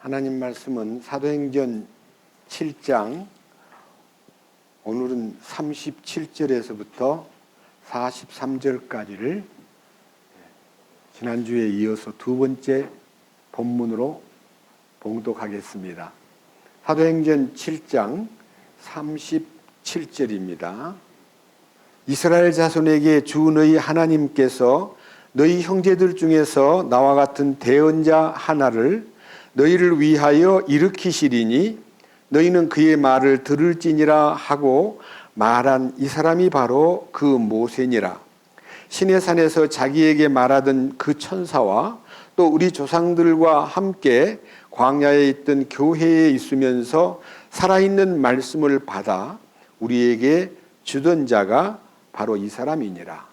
하나님 말씀은 사도행전 7장 오늘은 37절에서부터 43절까지를 지난주에 이어서 두 번째 본문으로 봉독하겠습니다. 사도행전 7장 37절입니다. 이스라엘 자손에게 주 너희 하나님께서 너희 형제들 중에서 나와 같은 대언자 하나를 너희를 위하여 일으키시리니 너희는 그의 말을 들을지니라 하고 말한 이 사람이 바로 그 모세니라. 시내산에서 자기에게 말하던 그 천사와 또 우리 조상들과 함께 광야에 있던 교회에 있으면서 살아있는 말씀을 받아 우리에게 주던 자가 바로 이 사람이니라.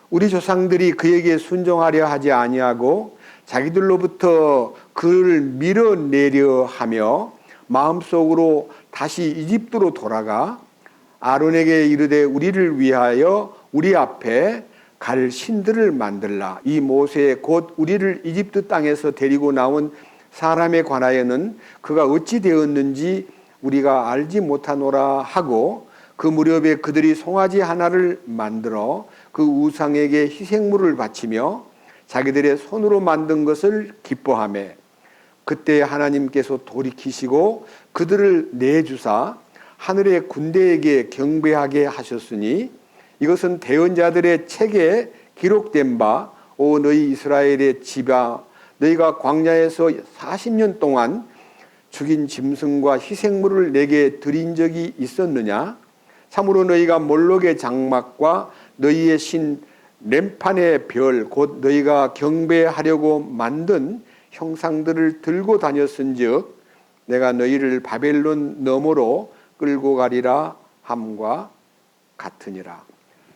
우리 조상들이 그에게 순종하려 하지 아니하고 자기들로부터 그를 밀어내려 하며 마음속으로 다시 이집트로 돌아가 아론에게 이르되 우리를 위하여 우리 앞에 갈 신들을 만들라. 이 모세 곧 우리를 이집트 땅에서 데리고 나온 사람에 관하여는 그가 어찌 되었는지 우리가 알지 못하노라 하고 그 무렵에 그들이 송아지 하나를 만들어 그 우상에게 희생물을 바치며 자기들의 손으로 만든 것을 기뻐하며 그때 하나님께서 돌이키시고 그들을 내주사 하늘의 군대에게 경배하게 하셨으니 이것은 대언자들의 책에 기록된 바 오 너희 이스라엘의 집아 너희가 광야에서 40년 동안 죽인 짐승과 희생물을 내게 드린 적이 있었느냐? 참으로 너희가 몰록의 장막과 너희의 신 렘판의 별 곧 너희가 경배하려고 만든 형상들을 들고 다녔은즉 내가 너희를 바벨론 너머로 끌고 가리라 함과 같으니라.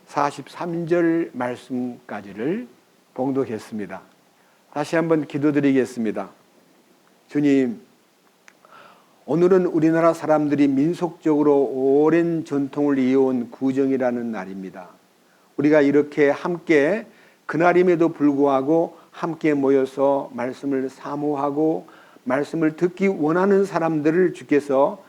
43절 말씀까지를 봉독했습니다. 다시 한번 기도드리겠습니다. 주님, 오늘은 우리나라 사람들이 민속적으로 오랜 전통을 이어온 구정이라는 날입니다. 우리가 이렇게 함께 그날임에도 불구하고 함께 모여서 말씀을 사모하고 말씀을 듣기 원하는 사람들을 주께서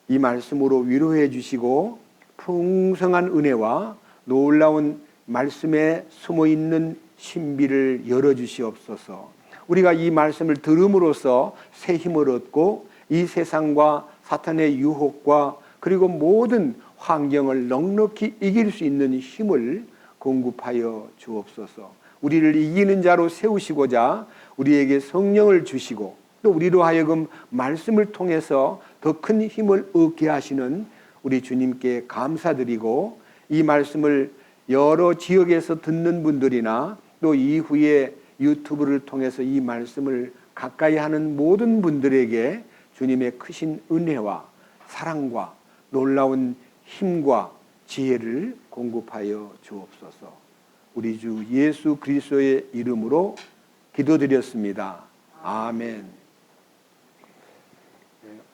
이 말씀으로 위로해 주시고 풍성한 은혜와 놀라운 말씀에 숨어있는 신비를 열어주시옵소서. 우리가 이 말씀을 들음으로써 새 힘을 얻고 이 세상과 사탄의 유혹과 그리고 모든 환경을 넉넉히 이길 수 있는 힘을 공급하여 주옵소서. 우리를 이기는 자로 세우시고자 우리에게 성령을 주시고 또 우리로 하여금 말씀을 통해서 더 큰 힘을 얻게 하시는 우리 주님께 감사드리고 이 말씀을 여러 지역에서 듣는 분들이나 또 이후에 유튜브를 통해서 이 말씀을 가까이 하는 모든 분들에게 주님의 크신 은혜와 사랑과 놀라운 힘과 지혜를 공급하여 주옵소서. 우리 주 예수 그리스도의 이름으로 기도드렸습니다. 아멘.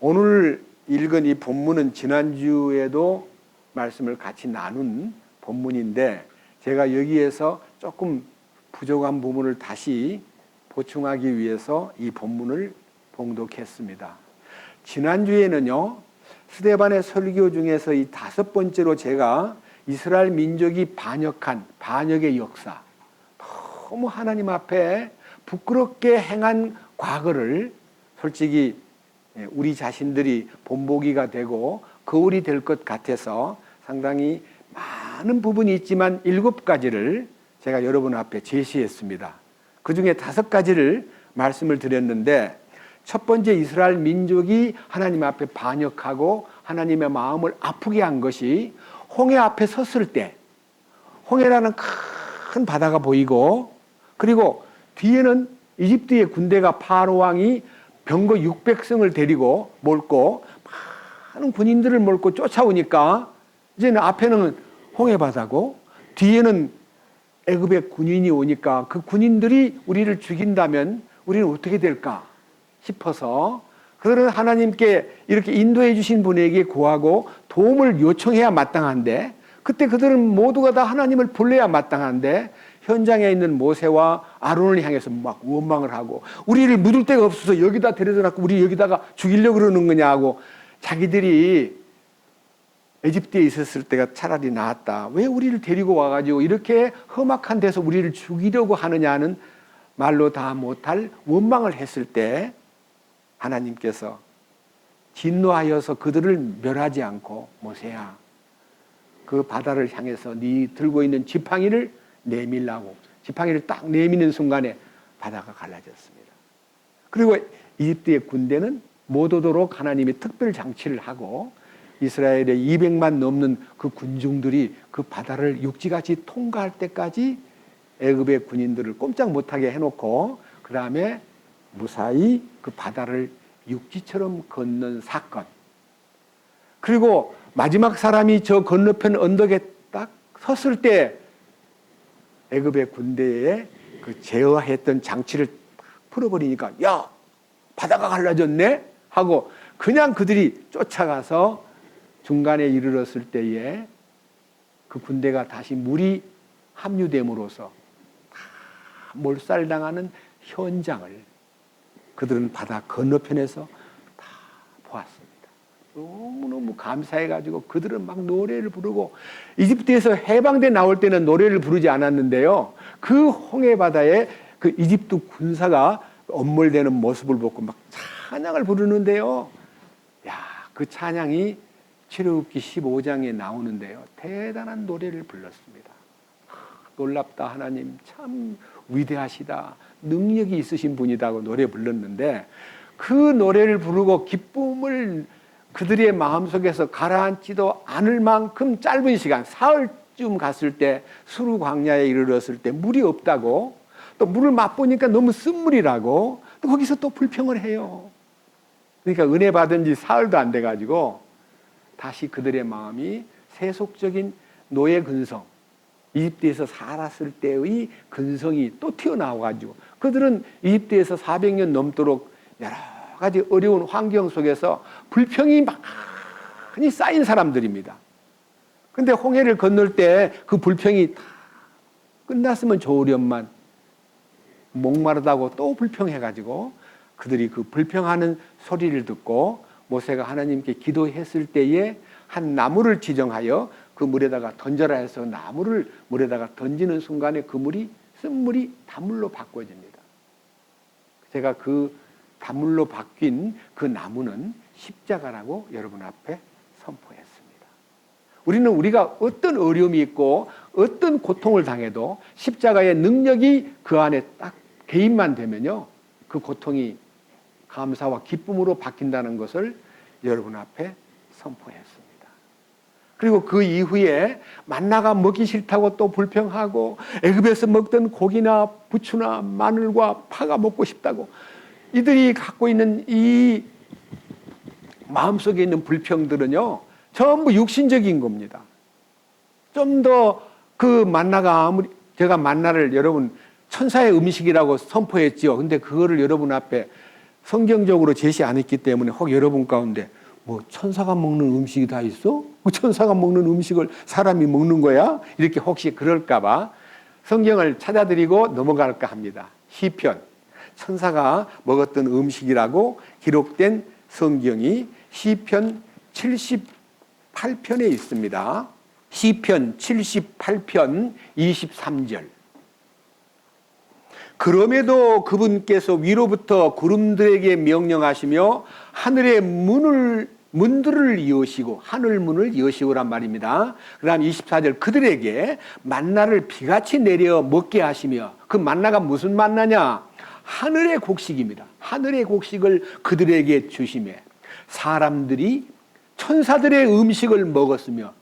오늘 읽은 이 본문은 지난주에도 말씀을 같이 나눈 본문인데 제가 여기에서 조금 부족한 부분을 다시 보충하기 위해서 이 본문을 봉독했습니다. 지난주에는요, 스데반의 설교 중에서 이 5번째로 제가 이스라엘 민족이 반역한 반역의 역사, 너무 하나님 앞에 부끄럽게 행한 과거를 솔직히 우리 자신들이 본보기가 되고 거울이 될 것 같아서 상당히 많은 부분이 있지만 7가지를 제가 여러분 앞에 제시했습니다. 그 중에 5가지를 말씀을 드렸는데 첫 번째 이스라엘 민족이 하나님 앞에 반역하고 하나님의 마음을 아프게 한 것이 홍해 앞에 섰을 때 홍해라는 큰 바다가 보이고 그리고 뒤에는 이집트의 군대가 파로 왕이 병거 600승을 데리고 몰고 많은 군인들을 몰고 쫓아오니까 이제는 앞에는 홍해 바다고 뒤에는 애굽의 군인이 오니까 그 군인들이 우리를 죽인다면 우리는 어떻게 될까 싶어서 그들은 하나님께 이렇게 인도해 주신 분에게 구하고 도움을 요청해야 마땅한데 그때 그들은 모두가 다 하나님을 불러야 마땅한데 현장에 있는 모세와 아론을 향해서 막 원망을 하고, 우리를 묻을 데가 없어서 여기다 데려다 놨고 우리 여기다가 죽이려고 그러는 거냐 하고, 자기들이 에집트에 있었을 때가 차라리 나았다, 왜 우리를 데리고 와가지고 이렇게 험악한 데서 우리를 죽이려고 하느냐는 말로 다 못할 원망을 했을 때, 하나님께서 진노하여서 그들을 멸하지 않고, 모세야, 그 바다를 향해서 네 들고 있는 지팡이를 내밀라고 지팡이를 딱 내미는 순간에 바다가 갈라졌습니다. 그리고 이집트의 군대는 못 오도록 하나님이 특별 장치를 하고, 이스라엘의 200만 넘는 그 군중들이 그 바다를 육지같이 통과할 때까지 애굽의 군인들을 꼼짝 못하게 해놓고, 그 다음에 무사히 그 바다를 육지처럼 걷는 사건. 그리고 마지막 사람이 저 건너편 언덕에 딱 섰을 때 애굽의 군대에 그 제어했던 장치를 풀어버리니까, 야, 바다가 갈라졌네 하고 그냥 그들이 쫓아가서 중간에 이르렀을 때에 그 군대가 다시 물이 합류됨으로써 몰살당하는 현장을 그들은 바다 건너편에서 다 보았습니다. 너무너무 감사해가지고 그들은 막 노래를 부르고, 이집트에서 해방돼 나올 때는 노래를 부르지 않았는데요, 그 홍해 바다에 그 이집트 군사가 엄몰되는 모습을 보고 막 찬양을 부르는데요, 야, 그 찬양이 출애굽기 15장에 나오는데요, 대단한 노래를 불렀습니다. 놀랍다, 하나님 참 위대하시다, 능력이 있으신 분이다고 노래 불렀는데, 그 노래를 부르고 기쁨을 그들의 마음속에서 가라앉지도 않을 만큼 짧은 시간, 사흘쯤 갔을 때 수르 광야에 이르렀을 때 물이 없다고, 또 물을 맛보니까 너무 쓴물이라고, 또 거기서 또 불평을 해요. 그러니까 은혜 받은 지 사흘도 안 돼가지고 다시 그들의 마음이 세속적인 노예 근성, 이집트에서 살았을 때의 근성이 또 튀어나와가지고, 그들은 이집트에서 400년 넘도록 여러 가지 어려운 환경 속에서 불평이 많이 쌓인 사람들입니다. 근데 홍해를 건널 때 그 불평이 다 끝났으면 좋으련만 목마르다고 또 불평해가지고, 그들이 그 불평하는 소리를 듣고 모세가 하나님께 기도했을 때에 한 나무를 지정하여 그 물에다가 던져라 해서 나무를 물에다가 던지는 순간에 그 물이, 쓴물이 단물로 바꿔집니다. 제가 그 단물로 바뀐 그 나무는 십자가라고 여러분 앞에 선포했습니다. 우리는 우리가 어떤 어려움이 있고 어떤 고통을 당해도 십자가의 능력이 그 안에 딱 개입만 되면요, 그 고통이 감사와 기쁨으로 바뀐다는 것을 여러분 앞에 선포했습니다. 그리고 그 이후에 만나가 먹기 싫다고 또 불평하고, 애굽에서 먹던 고기나 부추나 마늘과 파가 먹고 싶다고, 이들이 갖고 있는 이 마음속에 있는 불평들은요, 전부 육신적인 겁니다. 좀 더 그 만나가, 아무리 제가 만나를 여러분 천사의 음식이라고 선포했죠. 근데 그거를 여러분 앞에 성경적으로 제시 안 했기 때문에 혹 여러분 가운데 뭐 천사가 먹는 음식이 다 있어? 뭐 천사가 먹는 음식을 사람이 먹는 거야? 이렇게 혹시 그럴까봐 성경을 찾아드리고 넘어갈까 합니다. 시편, 천사가 먹었던 음식이라고 기록된 성경이 시편 78편에 있습니다. 시편 78편 23절. 그럼에도 그분께서 위로부터 구름들에게 명령하시며 하늘의 문들을 여시고, 하늘문을 여시오란 말입니다. 그 다음 24절, 그들에게 만나를 비같이 내려 먹게 하시며, 그 만나가 무슨 만나냐? 하늘의 곡식입니다. 하늘의 곡식을 그들에게 주시며, 사람들이 천사들의 음식을 먹었으며,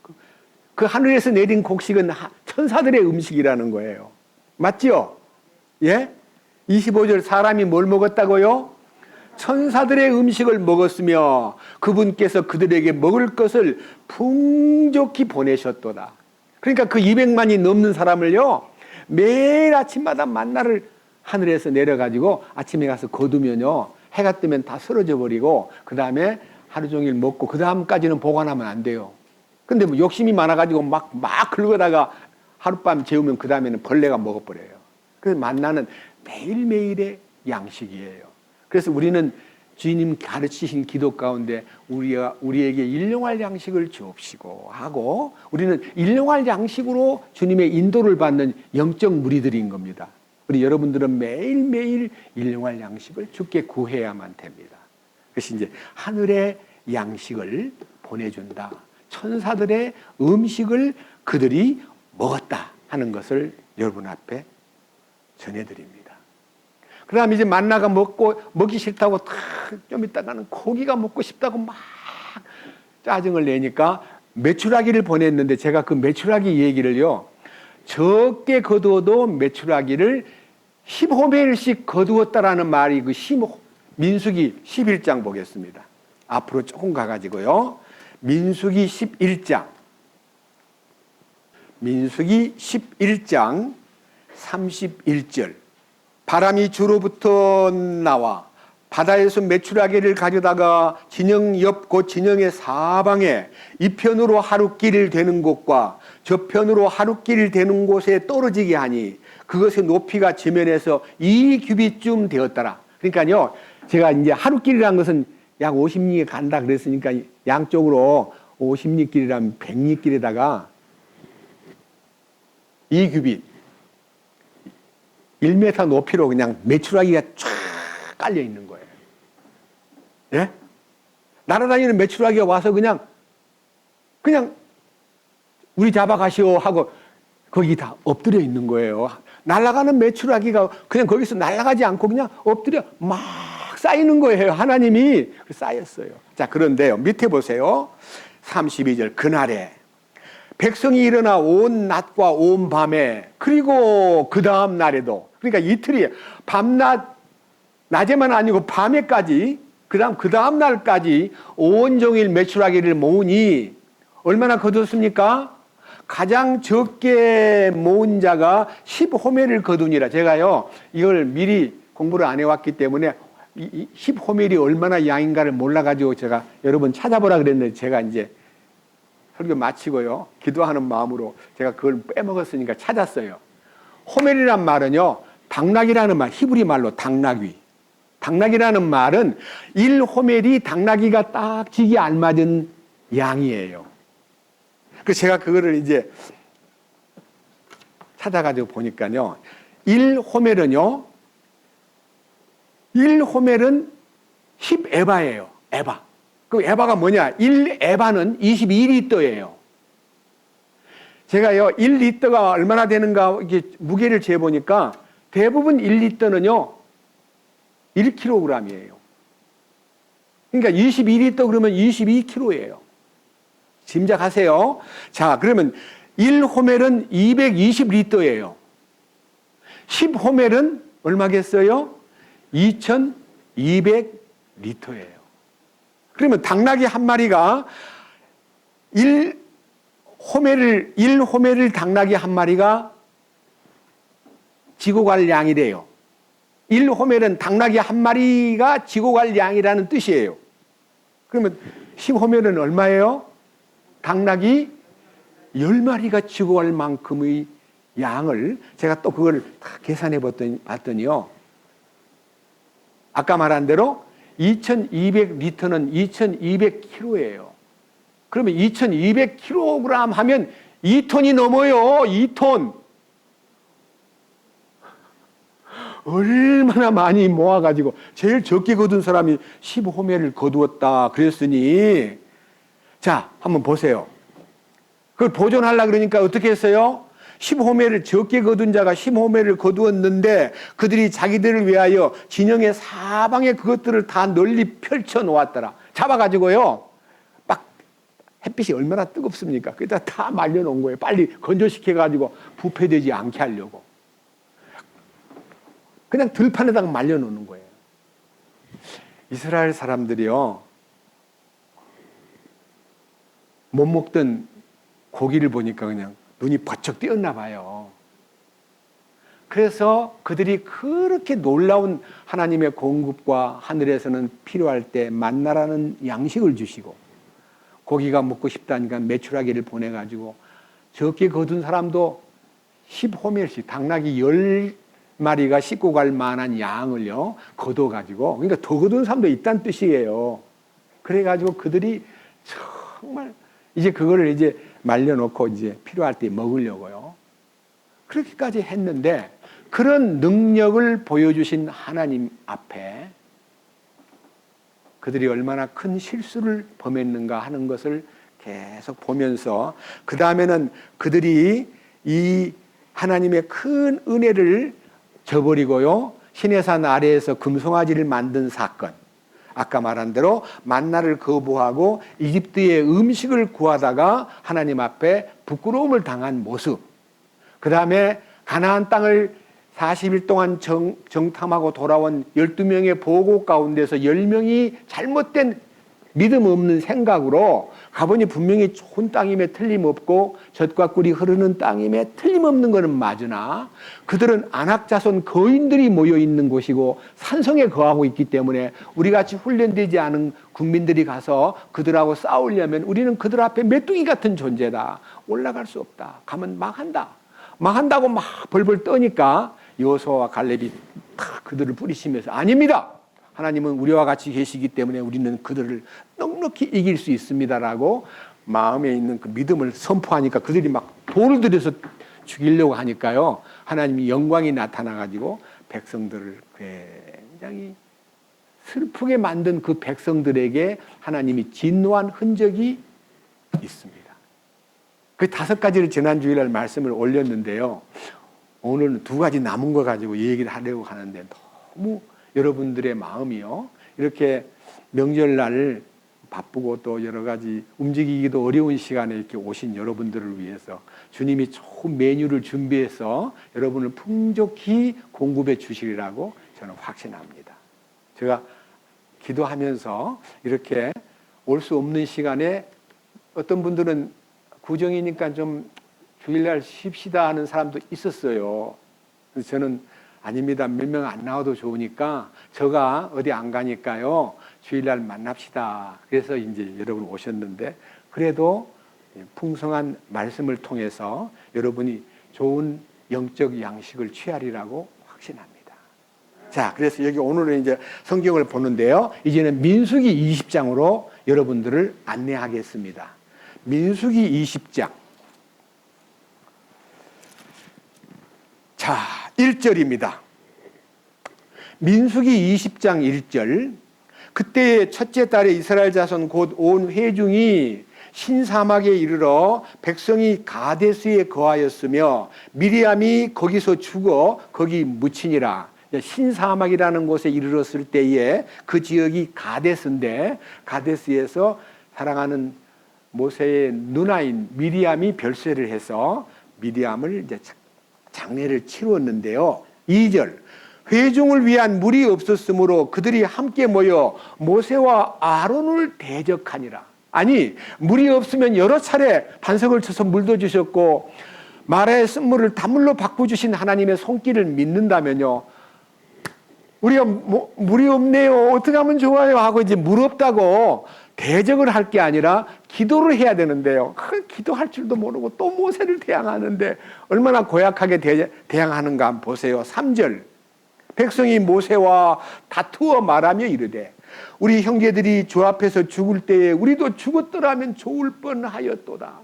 그 하늘에서 내린 곡식은 천사들의 음식이라는 거예요. 맞죠? 예? 25절, 사람이 뭘 먹었다고요? 천사들의 음식을 먹었으며 그분께서 그들에게 먹을 것을 풍족히 보내셨도다. 그러니까 그 200만이 넘는 사람을요, 매일 아침마다 만나를 하늘에서 내려가지고 아침에 가서 거두면요, 해가 뜨면 다 쓰러져 버리고 그 다음에 하루 종일 먹고 그 다음까지는 보관하면 안 돼요. 근데 뭐 욕심이 많아가지고 막 긁어다가 하룻밤 재우면 그 다음에는 벌레가 먹어버려요. 그래서 만나는 매일매일의 양식이에요. 그래서 우리는 주님 가르치신 기도 가운데 우리에게 일용할 양식을 주옵시고 하고, 우리는 일용할 양식으로 주님의 인도를 받는 영적 무리들인 겁니다. 우리 여러분들은 매일매일 일용할 양식을 주께 구해야만 됩니다. 그것이 이제 하늘의 양식을 보내준다. 천사들의 음식을 그들이 먹었다 하는 것을 여러분 앞에 전해드립니다. 그 다음에 이제 만나가 먹기 싫다고 좀 있다가는 고기가 먹고 싶다고 막 짜증을 내니까 메추라기를 보냈는데, 제가 그 메추라기 얘기를요, 적게 거두어도 메추라기를 10호멜씩 거두었다라는 말이 민수기 11장 보겠습니다. 앞으로 조금 가가지고요. 민수기 11장 31절. 바람이 주로부터 나와 바다에서 메추라기를 가져다가 진영 옆 곧 진영의 사방에 이편으로 하루길 되는 곳과 저편으로 하루길 되는 곳에 떨어지게 하니 그것의 높이가 지면에서 2규빗쯤 되었더라. 그러니까요, 제가 이제 하루길이라는 것은 약 50리에 간다 그랬으니까 양쪽으로 50리길이라면 100리길에다가 2규빗 1m 높이로 그냥 메추라기가 쫙 깔려 있는 거예요. 예? 날아다니는 메추라기가 와서 그냥 우리 잡아가시오 하고 거기 다 엎드려 있는 거예요. 날아가는 메추라기가 그냥 거기서 날아가지 않고 그냥 엎드려 막 쌓이는 거예요. 하나님이 쌓였어요. 자, 그런데요, 밑에 보세요. 32절. 그날에 백성이 일어나 온 낮과 온 밤에, 그리고 그 다음 날에도, 그러니까 이틀이에요. 밤낮, 낮에만 아니고 밤에까지, 그 다음 날까지 온종일 메추라기를 모으니 얼마나 거뒀습니까? 가장 적게 모은 자가 10호멜을 거두니라. 제가요, 이걸 미리 공부를 안 해왔기 때문에 10호멜이 얼마나 양인가를 몰라가지고 제가 여러분 찾아보라 그랬는데, 제가 이제 설교 마치고요, 기도하는 마음으로 제가 그걸 빼먹었으니까 찾았어요. 호멜이란 말은요, 당나귀라는 말, 히브리 말로 당나귀. 당나귀라는 말은 1호멜이 당나귀가 딱 지기 알맞은 양이에요. 그래서 제가 그거를 이제 찾아가지고 보니까요, 1호멜은 10에바예요. 에바. 그 에바가 뭐냐? 1에바는 22리터예요. 제가요, 1리터가 얼마나 되는가 이렇게 무게를 재보니까 대부분 1리터는요 1kg이에요. 그러니까 22리터 그러면 22kg예요. 짐작하세요. 자, 그러면 1호멜은 220리터예요. 10호멜은 얼마겠어요? 2200리터예요. 그러면 당나귀 한 마리가 1호멜을 당나귀 한 마리가 지고 갈 양이래요. 1호멜은 당나귀 한 마리가 지고 갈 양이라는 뜻이에요. 그러면 10호멜은 얼마예요? 당나귀 10마리가 지고 갈 만큼의 양을, 제가 또 그걸 다 계산해 봤더니요, 아까 말한 대로 2200리터는 2200kg예요. 그러면 2200kg 하면 2톤이 넘어요. 2톤. 얼마나 많이 모아가지고 제일 적게 거둔 사람이 15호멜을 거두었다 그랬으니, 자, 한번 보세요. 그걸 보존하려고 그러니까 어떻게 했어요? 15호멜을 적게 거둔 자가 15호멜을 거두었는데 그들이 자기들을 위하여 진영의 사방에 그것들을 다 널리 펼쳐 놓았더라. 잡아가지고요, 막 햇빛이 얼마나 뜨겁습니까? 그기다 다 말려놓은 거예요. 빨리 건조시켜가지고 부패되지 않게 하려고. 그냥 들판에다가 말려놓는 거예요. 이스라엘 사람들이요, 못 먹던 고기를 보니까 그냥 눈이 번쩍 띄었나 봐요. 그래서 그들이 그렇게 놀라운 하나님의 공급과 하늘에서는 필요할 때 만나라는 양식을 주시고, 고기가 먹고 싶다니까 메추라기를 보내가지고 적게 거둔 사람도 10호멜씩 당나귀 10마리가 싣고 갈 만한 양을요 거둬가지고, 그러니까 더 거둔 사람도 있다는 뜻이에요. 그래가지고 그들이 정말 이제 그거를 이제 말려놓고 이제 필요할 때 먹으려고요. 그렇게까지 했는데, 그런 능력을 보여주신 하나님 앞에 그들이 얼마나 큰 실수를 범했는가 하는 것을 계속 보면서, 그 다음에는 그들이 이 하나님의 큰 은혜를 저버리고요, 시내산 아래에서 금송아지를 만든 사건, 아까 말한 대로 만나를 거부하고 이집트의 음식을 구하다가 하나님 앞에 부끄러움을 당한 모습, 그 다음에 가나안 땅을 40일 동안 정탐하고 돌아온 12명의 보고 가운데서 10명이 잘못된 믿음 없는 생각으로 가보니 분명히 좋은 땅임에 틀림없고 젖과 꿀이 흐르는 땅임에 틀림없는 것은 맞으나, 그들은 안악자손 거인들이 모여있는 곳이고 산성에 거하고 있기 때문에 우리같이 훈련되지 않은 국민들이 가서 그들하고 싸우려면 우리는 그들 앞에 메뚜기 같은 존재다, 올라갈 수 없다, 가면 망한다고 막 벌벌 떠니까 여호수아와 갈렙이 다 그들을 뿌리치면서, 아닙니다, 하나님은 우리와 같이 계시기 때문에 우리는 그들을 넉넉히 이길 수 있습니다라고 마음에 있는 그 믿음을 선포하니까 그들이 막 돌을 들여서 죽이려고 하니까요, 하나님이 영광이 나타나가지고 백성들을 굉장히 슬프게 만든 그 백성들에게 하나님이 진노한 흔적이 있습니다. 그 5가지를 지난 주일날 말씀을 올렸는데요, 오늘은 2가지 남은 거 가지고 얘기를 하려고 하는데, 너무 여러분들의 마음이요, 이렇게 명절날 바쁘고 또 여러 가지 움직이기도 어려운 시간에 이렇게 오신 여러분들을 위해서 주님이 좋은 메뉴를 준비해서 여러분을 풍족히 공급해 주시리라고 저는 확신합니다. 제가 기도하면서 이렇게 올 수 없는 시간에 어떤 분들은 구정이니까 좀 주일날 쉽시다 하는 사람도 있었어요. 그래서 저는 아닙니다, 몇 명 안 나와도 좋으니까 저가 어디 안 가니까요 주일날 만납시다. 그래서 이제 여러분 오셨는데, 그래도 풍성한 말씀을 통해서 여러분이 좋은 영적 양식을 취하리라고 확신합니다. 자, 그래서 여기 오늘은 이제 성경을 보는데요, 이제는 민수기 20장으로 여러분들을 안내하겠습니다. 민수기 20장. 자, 1절입니다. 민수기 20장 1절. 그때의 첫째 달에 이스라엘 자손 곧 온 회중이 신사막에 이르러 백성이 가데스에 거하였으며 미리암이 거기서 죽어 거기 묻히니라. 신사막이라는 곳에 이르렀을 때에 그 지역이 가데스인데, 가데스에서 사랑하는 모세의 누나인 미리암이 별세를 해서 미리암을 이제 장례를 치루었는데요. 2절. 회중을 위한 물이 없었으므로 그들이 함께 모여 모세와 아론을 대적하니라. 아니, 물이 없으면 여러 차례 반석을 쳐서 물도 주셨고 마라의 쓴물을 단물로 바꿔주신 하나님의 손길을 믿는다면요, 우리가 물이 없네요, 어떻게 하면 좋아요 하고 이제 물 없다고 대적을 할 게 아니라 기도를 해야 되는데요, 기도할 줄도 모르고 또 모세를 대항하는데 얼마나 고약하게 대항하는가 한번 보세요. 3절. 백성이 모세와 다투어 말하며 이르되 우리 형제들이 주 앞에서 죽을 때에 우리도 죽었더라면 좋을 뻔하였도다.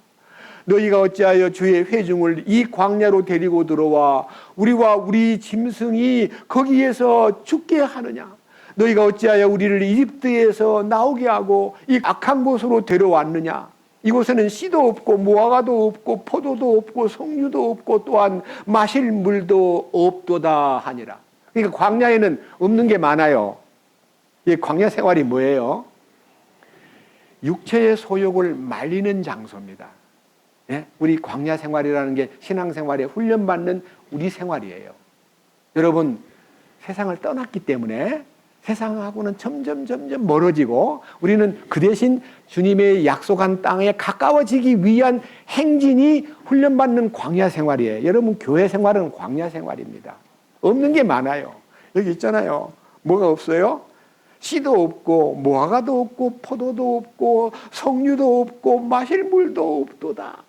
너희가 어찌하여 주의 회중을 이 광야로 데리고 들어와 우리와 우리 짐승이 거기에서 죽게 하느냐. 너희가 어찌하여 우리를 이집트에서 나오게 하고 이 악한 곳으로 데려왔느냐. 이곳에는 씨도 없고 무화과도 없고 포도도 없고 석류도 없고 또한 마실 물도 없도다 하니라. 그러니까 광야에는 없는 게 많아요. 이 광야 생활이 뭐예요? 육체의 소욕을 말리는 장소입니다. 예? 우리 광야 생활이라는 게 신앙생활에 훈련받는 우리 생활이에요. 여러분, 세상을 떠났기 때문에 세상하고는 점점 멀어지고 우리는 그 대신 주님의 약속한 땅에 가까워지기 위한 행진이 훈련받는 광야 생활이에요. 여러분, 교회 생활은 광야 생활입니다. 없는 게 많아요. 여기 있잖아요. 뭐가 없어요? 씨도 없고 무화과도 없고 포도도 없고 석류도 없고 마실 물도 없도다.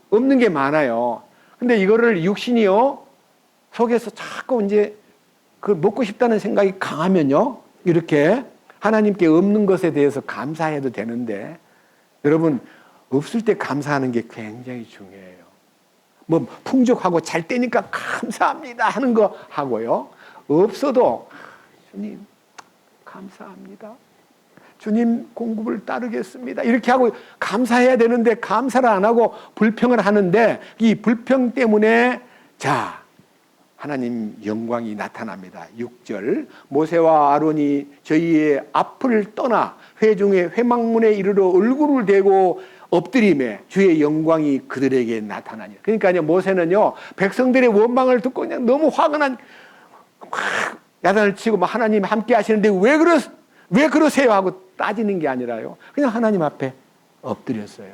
없는 게 많아요. 근데 이거를 육신이요 속에서 자꾸 이제 그 먹고 싶다는 생각이 강하면요 이렇게 하나님께 없는 것에 대해서 감사해도 되는데 여러분 없을 때 감사하는 게 굉장히 중요해요. 뭐 풍족하고 잘 되니까 감사합니다 하는 거 하고요. 없어도 주님 감사합니다. 주님 공급을 따르겠습니다. 이렇게 하고 감사해야 되는데 감사를 안 하고 불평을 하는데 이 불평 때문에 자 하나님 영광이 나타납니다. 6절 모세와 아론이 저희의 앞을 떠나 회중의 회막문에 이르러 얼굴을 대고 엎드리매 주의 영광이 그들에게 나타나니. 그러니까요 모세는요 백성들의 원망을 듣고 그냥 너무 화가 난 야단을 치고 막 하나님 함께 하시는데 왜 그러세요 하고 따지는 게 아니라요 그냥 하나님 앞에 엎드렸어요.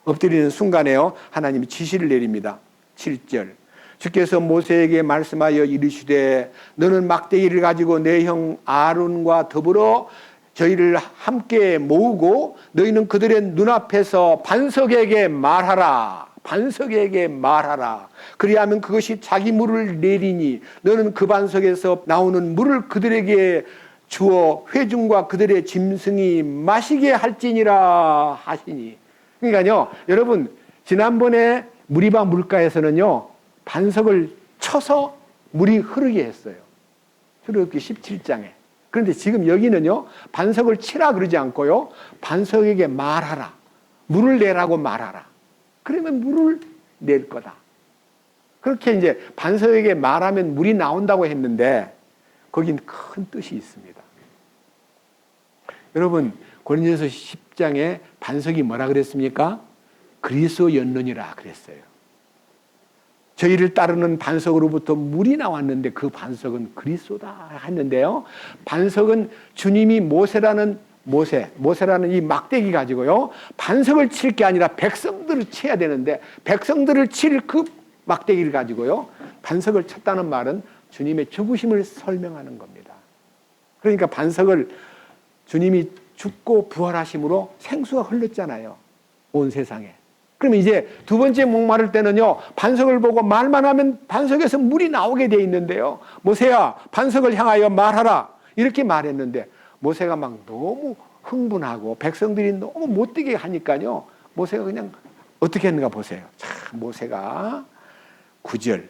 엎드리는 순간에요 하나님이 지시를 내립니다. 7절 주께서 모세에게 말씀하여 이르시되 너는 막대기를 가지고 내 형 아론과 더불어 저희를 함께 모으고 너희는 그들의 눈앞에서 반석에게 말하라. 반석에게 말하라. 그리하면 그것이 자기 물을 내리니 너는 그 반석에서 나오는 물을 그들에게 주어 회중과 그들의 짐승이 마시게 할지니라 하시니. 그러니까요 여러분 지난번에 무리바 물가에서는요 반석을 쳐서 물이 흐르게 했어요. 출애굽기 17장에. 그런데 지금 여기는요 반석을 치라 그러지 않고요 반석에게 말하라. 물을 내라고 말하라. 그러면 물을 낼 거다. 그렇게 이제 반석에게 말하면 물이 나온다고 했는데 거긴 큰 뜻이 있습니다. 여러분 고린도전서 10장에 반석이 뭐라 그랬습니까? 그리스도였느니라 그랬어요. 저희를 따르는 반석으로부터 물이 나왔는데 그 반석은 그리스도다 했는데요. 반석은 주님이 모세라는 이 막대기 가지고요. 반석을 칠 게 아니라 백성들을 쳐야 되는데 백성들을 칠 그 막대기를 가지고요. 반석을 쳤다는 말은 주님의 죽으심을 설명하는 겁니다. 그러니까 반석을 주님이 죽고 부활하심으로 생수가 흘렀잖아요. 온 세상에. 그러면 이제 두 번째 목마를 때는요 반석을 보고 말만 하면 반석에서 물이 나오게 돼 있는데요 모세야 반석을 향하여 말하라 이렇게 말했는데 모세가 막 너무 흥분하고 백성들이 너무 못되게 하니까요 모세가 그냥 어떻게 했는가 보세요. 참 모세가 9절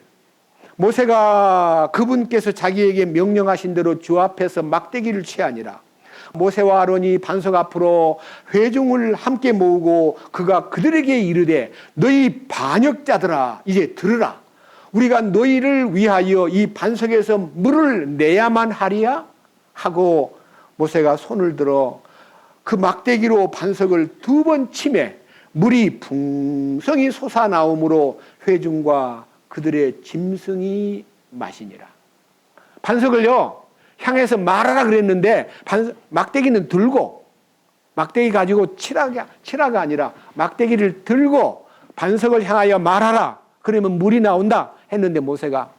모세가 그분께서 자기에게 명령하신 대로 주 앞에서 막대기를 취하니라. 모세와 아론이 반석 앞으로 회중을 함께 모으고 그가 그들에게 이르되 너희 반역자들아 이제 들으라. 우리가 너희를 위하여 이 반석에서 물을 내야만 하리야? 하고 모세가 손을 들어 그 막대기로 반석을 2번 치매 물이 풍성히 솟아나오므로 회중과 그들의 짐승이 마시니라. 반석을요 향해서 말하라 그랬는데 막대기는 들고 막대기 가지고 치라가 아니라 막대기를 들고 반석을 향하여 말하라. 그러면 물이 나온다 했는데 모세가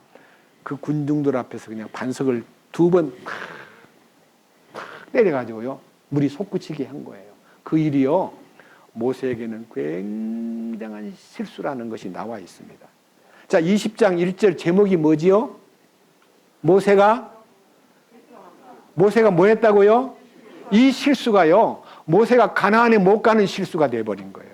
그 군중들 앞에서 그냥 반석을 2번 때려가지고요 물이 솟구치게 한 거예요. 그 일이요 모세에게는 굉장한 실수라는 것이 나와 있습니다. 자 20장 1절 제목이 뭐지요? 모세가 뭐 했다고요? 이 실수가요 모세가 가나안에 못 가는 실수가 돼버린 거예요.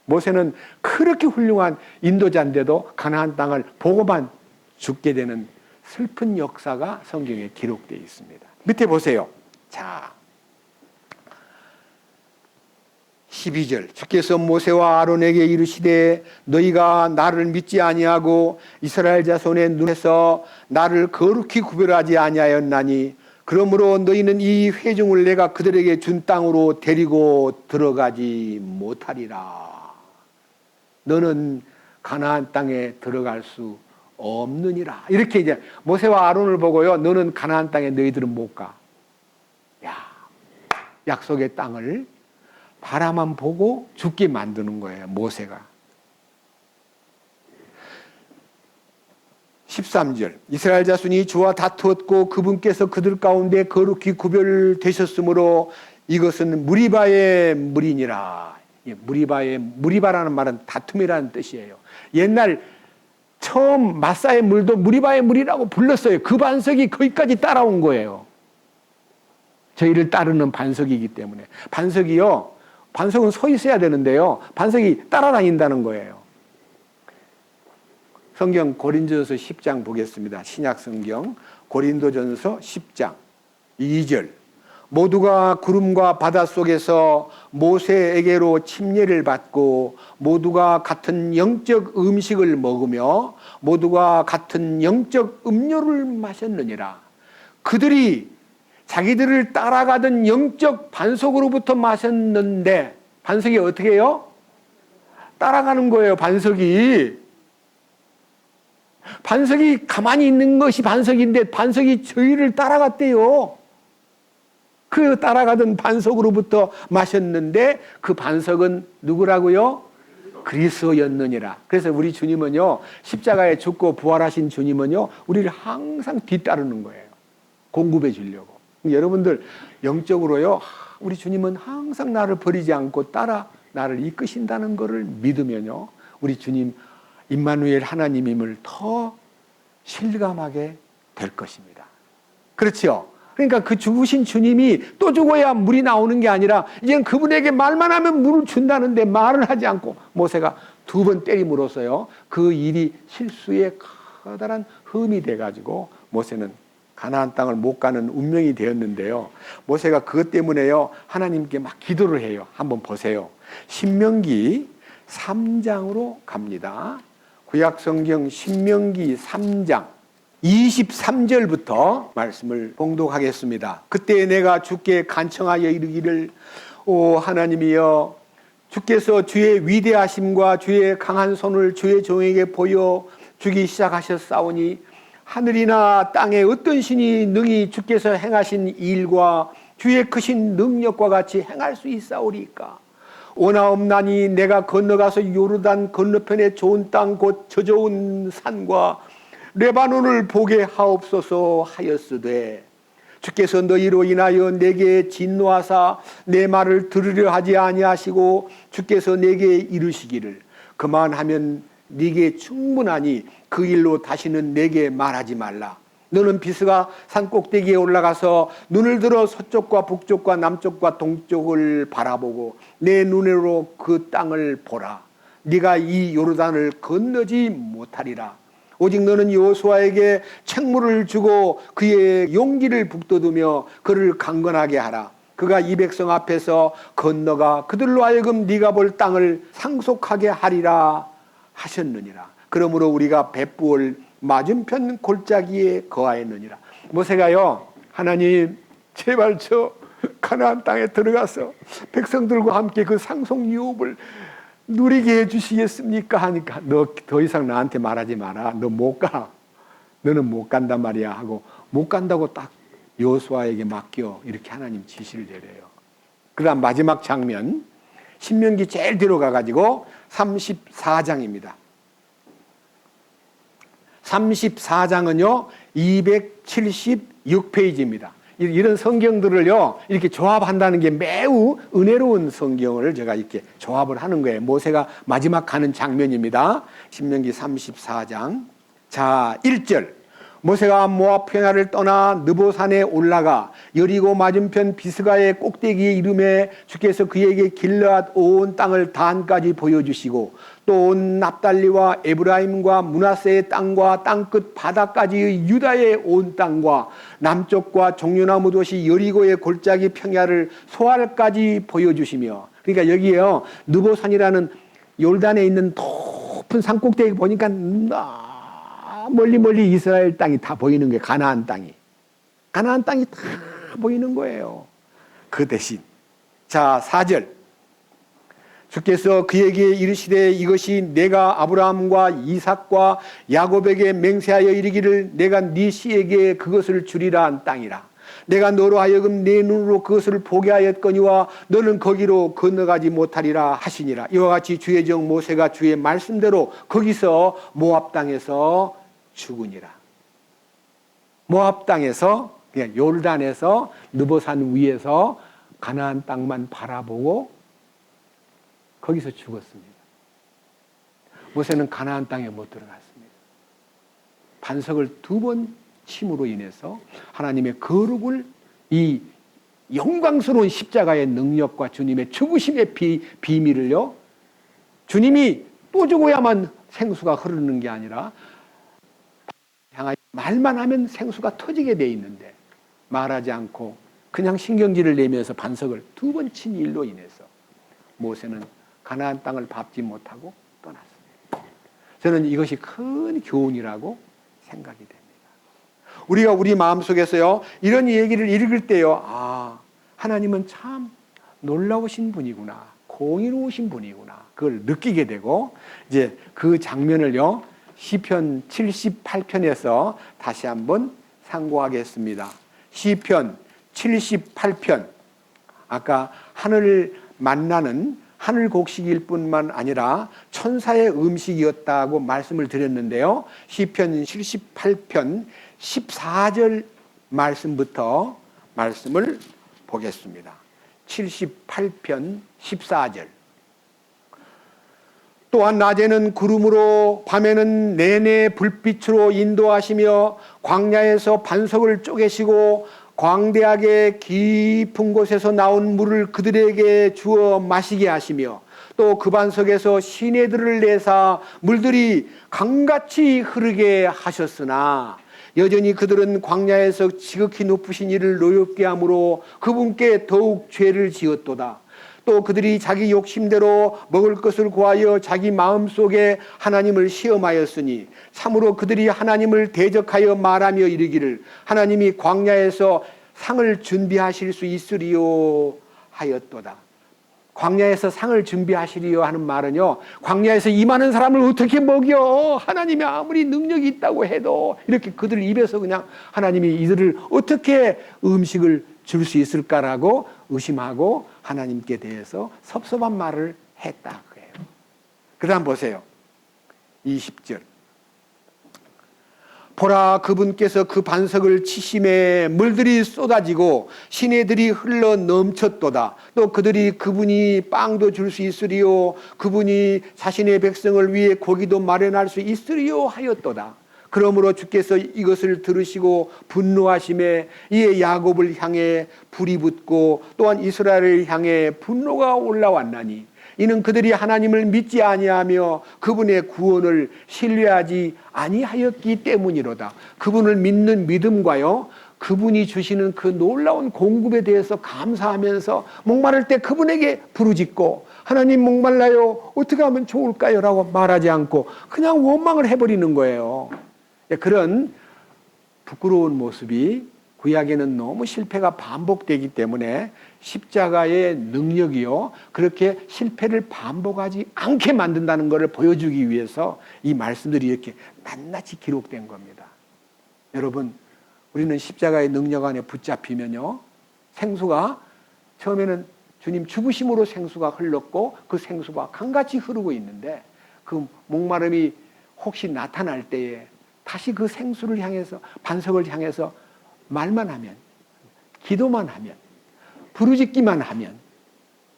모세는 그렇게 훌륭한 인도자인데도 가나안 땅을 보고만 죽게 되는 슬픈 역사가 성경에 기록되어 있습니다. 밑에 보세요. 자 12절 주께서 모세와 아론에게 이르시되 너희가 나를 믿지 아니하고 이스라엘 자손의 눈에서 나를 거룩히 구별하지 아니하였나니 그러므로 너희는 이 회중을 내가 그들에게 준 땅으로 데리고 들어가지 못하리라. 너는 가나안 땅에 들어갈 수 없느니라. 이렇게 이제 모세와 아론을 보고요 너는 가나안 땅에 너희들은 못 가. 야, 약속의 땅을 바라만 보고 죽게 만드는 거예요 모세가. 13절 이스라엘 자손이 주와 다투었고 그분께서 그들 가운데 거룩히 구별되셨으므로 이것은 무리바의 물이니라. 무리바라는 말은 다툼이라는 뜻이에요. 옛날 처음 마사의 물도 무리바의 물이라고 불렀어요. 그 반석이 거기까지 따라온 거예요. 저희를 따르는 반석이기 때문에. 반석은 서 있어야 되는데요. 반석이 따라다닌다는 거예요. 성경 고린도전서 10장 보겠습니다. 신약 성경 고린도전서 10장 2절. 모두가 구름과 바다 속에서 모세에게로 침례를 받고 모두가 같은 영적 음식을 먹으며 모두가 같은 영적 음료를 마셨느니라. 그들이 자기들을 따라가던 영적 반석으로부터 마셨는데 반석이 어떻게 해요? 따라가는 거예요. 반석이 가만히 있는 것이 반석인데 반석이 저희를 따라갔대요. 그 따라가던 반석으로부터 마셨는데 그 반석은 누구라고요? 그리스도였느니라. 그래서 우리 주님은요, 십자가에 죽고 부활하신 주님은요, 우리를 항상 뒤따르는 거예요. 공급해 주려고. 여러분들 영적으로요, 우리 주님은 항상 나를 버리지 않고 나를 이끄신다는 것을 믿으면요, 우리 주님 임마누엘 하나님임을 더 실감하게 될 것입니다. 그렇죠? 그러니까 그 죽으신 주님이 또 죽어야 물이 나오는 게 아니라 이제는 그분에게 말만 하면 물을 준다는데 말을 하지 않고 모세가 2번 때림으로써요, 그 일이 실수의 커다란 흠이 돼가지고 모세는 가나안 땅을 못 가는 운명이 되었는데요. 모세가 그것 때문에요, 하나님께 막 기도를 해요. 한번 보세요. 신명기 3장으로 갑니다. 구약성경 신명기 3장 23절부터 말씀을 봉독하겠습니다. 그때 내가 주께 간청하여 이르기를, 오 하나님이여, 주께서 주의 위대하심과 주의 강한 손을 주의 종에게 보여 주기 시작하셨사오니 하늘이나 땅에 어떤 신이 능히 주께서 행하신 일과 주의 크신 능력과 같이 행할 수 있사오리까? 오나옵나니 내가 건너가서 요르단 건너편에 좋은 땅 곧 저좋은 산과 레바논을 보게 하옵소서 하였으되 주께서 너희로 인하여 내게 진노하사 내 말을 들으려 하지 아니하시고 주께서 내게 이르시기를 그만하면 네게 충분하니 그 일로 다시는 내게 말하지 말라. 너는 비스가 산 꼭대기에 올라가서 눈을 들어 서쪽과 북쪽과 남쪽과 동쪽을 바라보고 내 눈으로 그 땅을 보라. 네가 이 요르단을 건너지 못하리라. 오직 너는 여호수아에게 책무를 주고 그의 용기를 북돋우며 그를 강건하게 하라. 그가 이 백성 앞에서 건너가 그들로 하여금 네가 볼 땅을 상속하게 하리라 하셨느니라. 그러므로 우리가 벳부을 맞은편 골짜기에 거하였느니라. 모세가요, 하나님 제발 저 가나안 땅에 들어가서 백성들과 함께 그 상속 유업을 누리게 해주시겠습니까? 하니까 너 더 이상 나한테 말하지 마라. 너 못 가. 너는 못 간단 말이야 하고 못 간다고 딱 여호수아에게 맡겨 이렇게 하나님 지시를 내려요. 그 다음 마지막 장면 신명기 제일 뒤로 가가지고 34장입니다. 34장은요 276페이지입니다. 이런 성경들을요 이렇게 조합한다는 게 매우 은혜로운 성경을 제가 이렇게 조합을 하는 거예요. 모세가 마지막 가는 장면입니다. 신명기 34장 자 1절 모세가 모압 평야를 떠나 느보산에 올라가 여리고 맞은편 비스가의 꼭대기에 이르매 주께서 그에게 길르앗 온 땅을 단까지 보여주시고 또 온 납달리와 에브라임과 므낫세의 땅과 땅끝 바다까지의 유다의 온 땅과 남쪽과 종려나무 도시 여리고의 골짜기 평야를 소알까지 보여주시며 그러니까 여기에요 느보산이라는 요르단에 있는 높은 산꼭대기 보니까 멀리 이스라엘 땅이 다 보이는 거예요. 가나안 땅이 다 보이는 거예요. 그 대신 자 4절 주께서 그에게 이르시되 이것이 내가 아브라함과 이삭과 야곱에게 맹세하여 이르기를 내가 네 씨에게 그것을 주리라 한 땅이라. 내가 너로 하여금 내 눈으로 그것을 보게 하였거니와 너는 거기로 건너가지 못하리라 하시니라. 이와 같이 주의 종 모세가 주의 말씀대로 거기서 모압 땅에서 죽으니라. 모압 땅에서 그냥 요르단에서 느보산 위에서 가나안 땅만 바라보고 거기서 죽었습니다. 모세는 가나안 땅에 못 들어갔습니다. 반석을 2번 침으로 인해서 하나님의 거룩을, 이 영광스러운 십자가의 능력과 주님의 죽으심의 비밀을요, 주님이 또 죽어야만 생수가 흐르는 게 아니라 향하여 말만 하면 생수가 터지게 돼 있는데 말하지 않고 그냥 신경질을 내면서 반석을 2번 친 일로 인해서 모세는 가나안 땅을 밟지 못하고 떠났습니다. 저는 이것이 큰 교훈이라고 생각이 됩니다. 우리가 우리 마음속에서요, 이런 얘기를 읽을 때요, 아, 하나님은 참 놀라우신 분이구나, 공의로우신 분이구나, 그걸 느끼게 되고, 이제 그 장면을요, 시편 78편에서 다시 한번 상고하겠습니다. 시편 78편. 아까 하늘을 만나는 하늘 곡식일 뿐만 아니라 천사의 음식이었다고 말씀을 드렸는데요. 시편 78편 14절 말씀부터 말씀을 보겠습니다. 78편 14절. 또한 낮에는 구름으로 밤에는 내내 불빛으로 인도하시며 광야에서 반석을 쪼개시고 광대하게 깊은 곳에서 나온 물을 그들에게 주어 마시게 하시며 또 그 반석에서 시내들을 내사 물들이 강같이 흐르게 하셨으나 여전히 그들은 광야에서 지극히 높으신 이를 노엽게 함으로 그분께 더욱 죄를 지었도다. 또 그들이 자기 욕심대로 먹을 것을 구하여 자기 마음속에 하나님을 시험하였으니 참으로 그들이 하나님을 대적하여 말하며 이르기를 하나님이 광야에서 상을 준비하실 수 있으리요 하였도다. 광야에서 상을 준비하시리요 하는 말은요, 광야에서 이 많은 사람을 어떻게 먹여? 하나님이 아무리 능력이 있다고 해도 이렇게 그들 입에서 그냥 하나님이 이들을 어떻게 음식을 줄 수 있을까라고 의심하고 하나님께 대해서 섭섭한 말을 했다 그래요. 그 다음 보세요. 20절. 보라, 그분께서 그 반석을 치심에 물들이 쏟아지고 시내들이 흘러 넘쳤도다. 또 그분이 빵도 줄 수 있으리요 그분이 자신의 백성을 위해 고기도 마련할 수 있으리요 하였도다. 그러므로 주께서 이것을 들으시고 분노하심에 이에 야곱을 향해 불이 붙고 또한 이스라엘을 향해 분노가 올라왔나니 이는 그들이 하나님을 믿지 아니하며 그분의 구원을 신뢰하지 아니하였기 때문이로다. 그분을 믿는 믿음과요, 그분이 주시는 그 놀라운 공급에 대해서 감사하면서 목마를 때 그분에게 부르짖고 하나님 목말라요 어떻게 하면 좋을까요? 라고 말하지 않고 그냥 원망을 해버리는 거예요. 그런 부끄러운 모습이 구약에는 너무 실패가 반복되기 때문에 십자가의 능력이요, 그렇게 실패를 반복하지 않게 만든다는 것을 보여주기 위해서 이 말씀들이 이렇게 낱낱이 기록된 겁니다. 여러분, 우리는 십자가의 능력 안에 붙잡히면요, 생수가 처음에는 주님 죽으심으로 생수가 흘렀고 그 생수가 강같이 흐르고 있는데 그 목마름이 혹시 나타날 때에 다시 그 생수를 향해서, 반석을 향해서 말만 하면, 기도만 하면, 부르짖기만 하면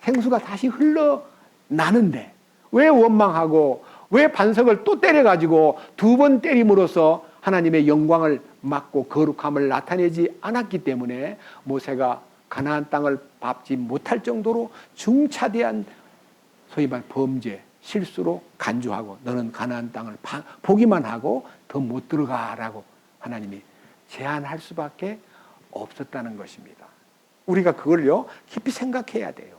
생수가 다시 흘러나는데 왜 원망하고 왜 반석을 또 때려가지고 2번 때림으로써 하나님의 영광을 막고 거룩함을 나타내지 않았기 때문에 모세가 가나안 땅을 밟지 못할 정도로 중차대한 소위 말 범죄, 실수로 간주하고 너는 가나안 땅을 보기만 하고 더 못 들어가라고 하나님이 제한할 수밖에 없었다는 것입니다. 우리가 그걸요 깊이 생각해야 돼요.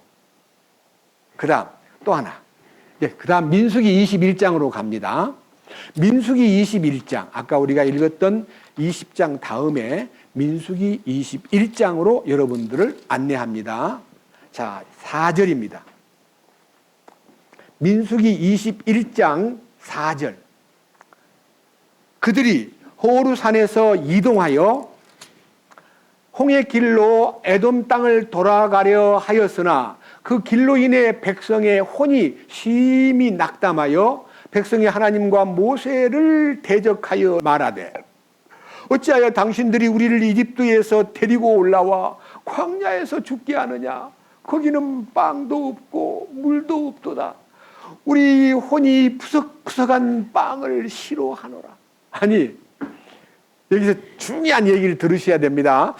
그 다음 또 하나, 그 다음 민수기 21장으로 갑니다. 민수기 21장, 아까 우리가 읽었던 20장 다음에 민수기 21장으로 여러분들을 안내합니다. 자, 4절입니다. 민수기 21장 4절. 그들이 호르산에서 이동하여 홍해 길로 에돔 땅을 돌아가려 하였으나 그 길로 인해 백성의 혼이 심히 낙담하여 백성이 하나님과 모세를 대적하여 말하되 어찌하여 당신들이 우리를 이집트에서 데리고 올라와 광야에서 죽게 하느냐? 거기는 빵도 없고 물도 없도다. 우리 혼이 푸석푸석한 빵을 싫어하노라. 아니, 여기서 중요한 얘기를 들으셔야 됩니다.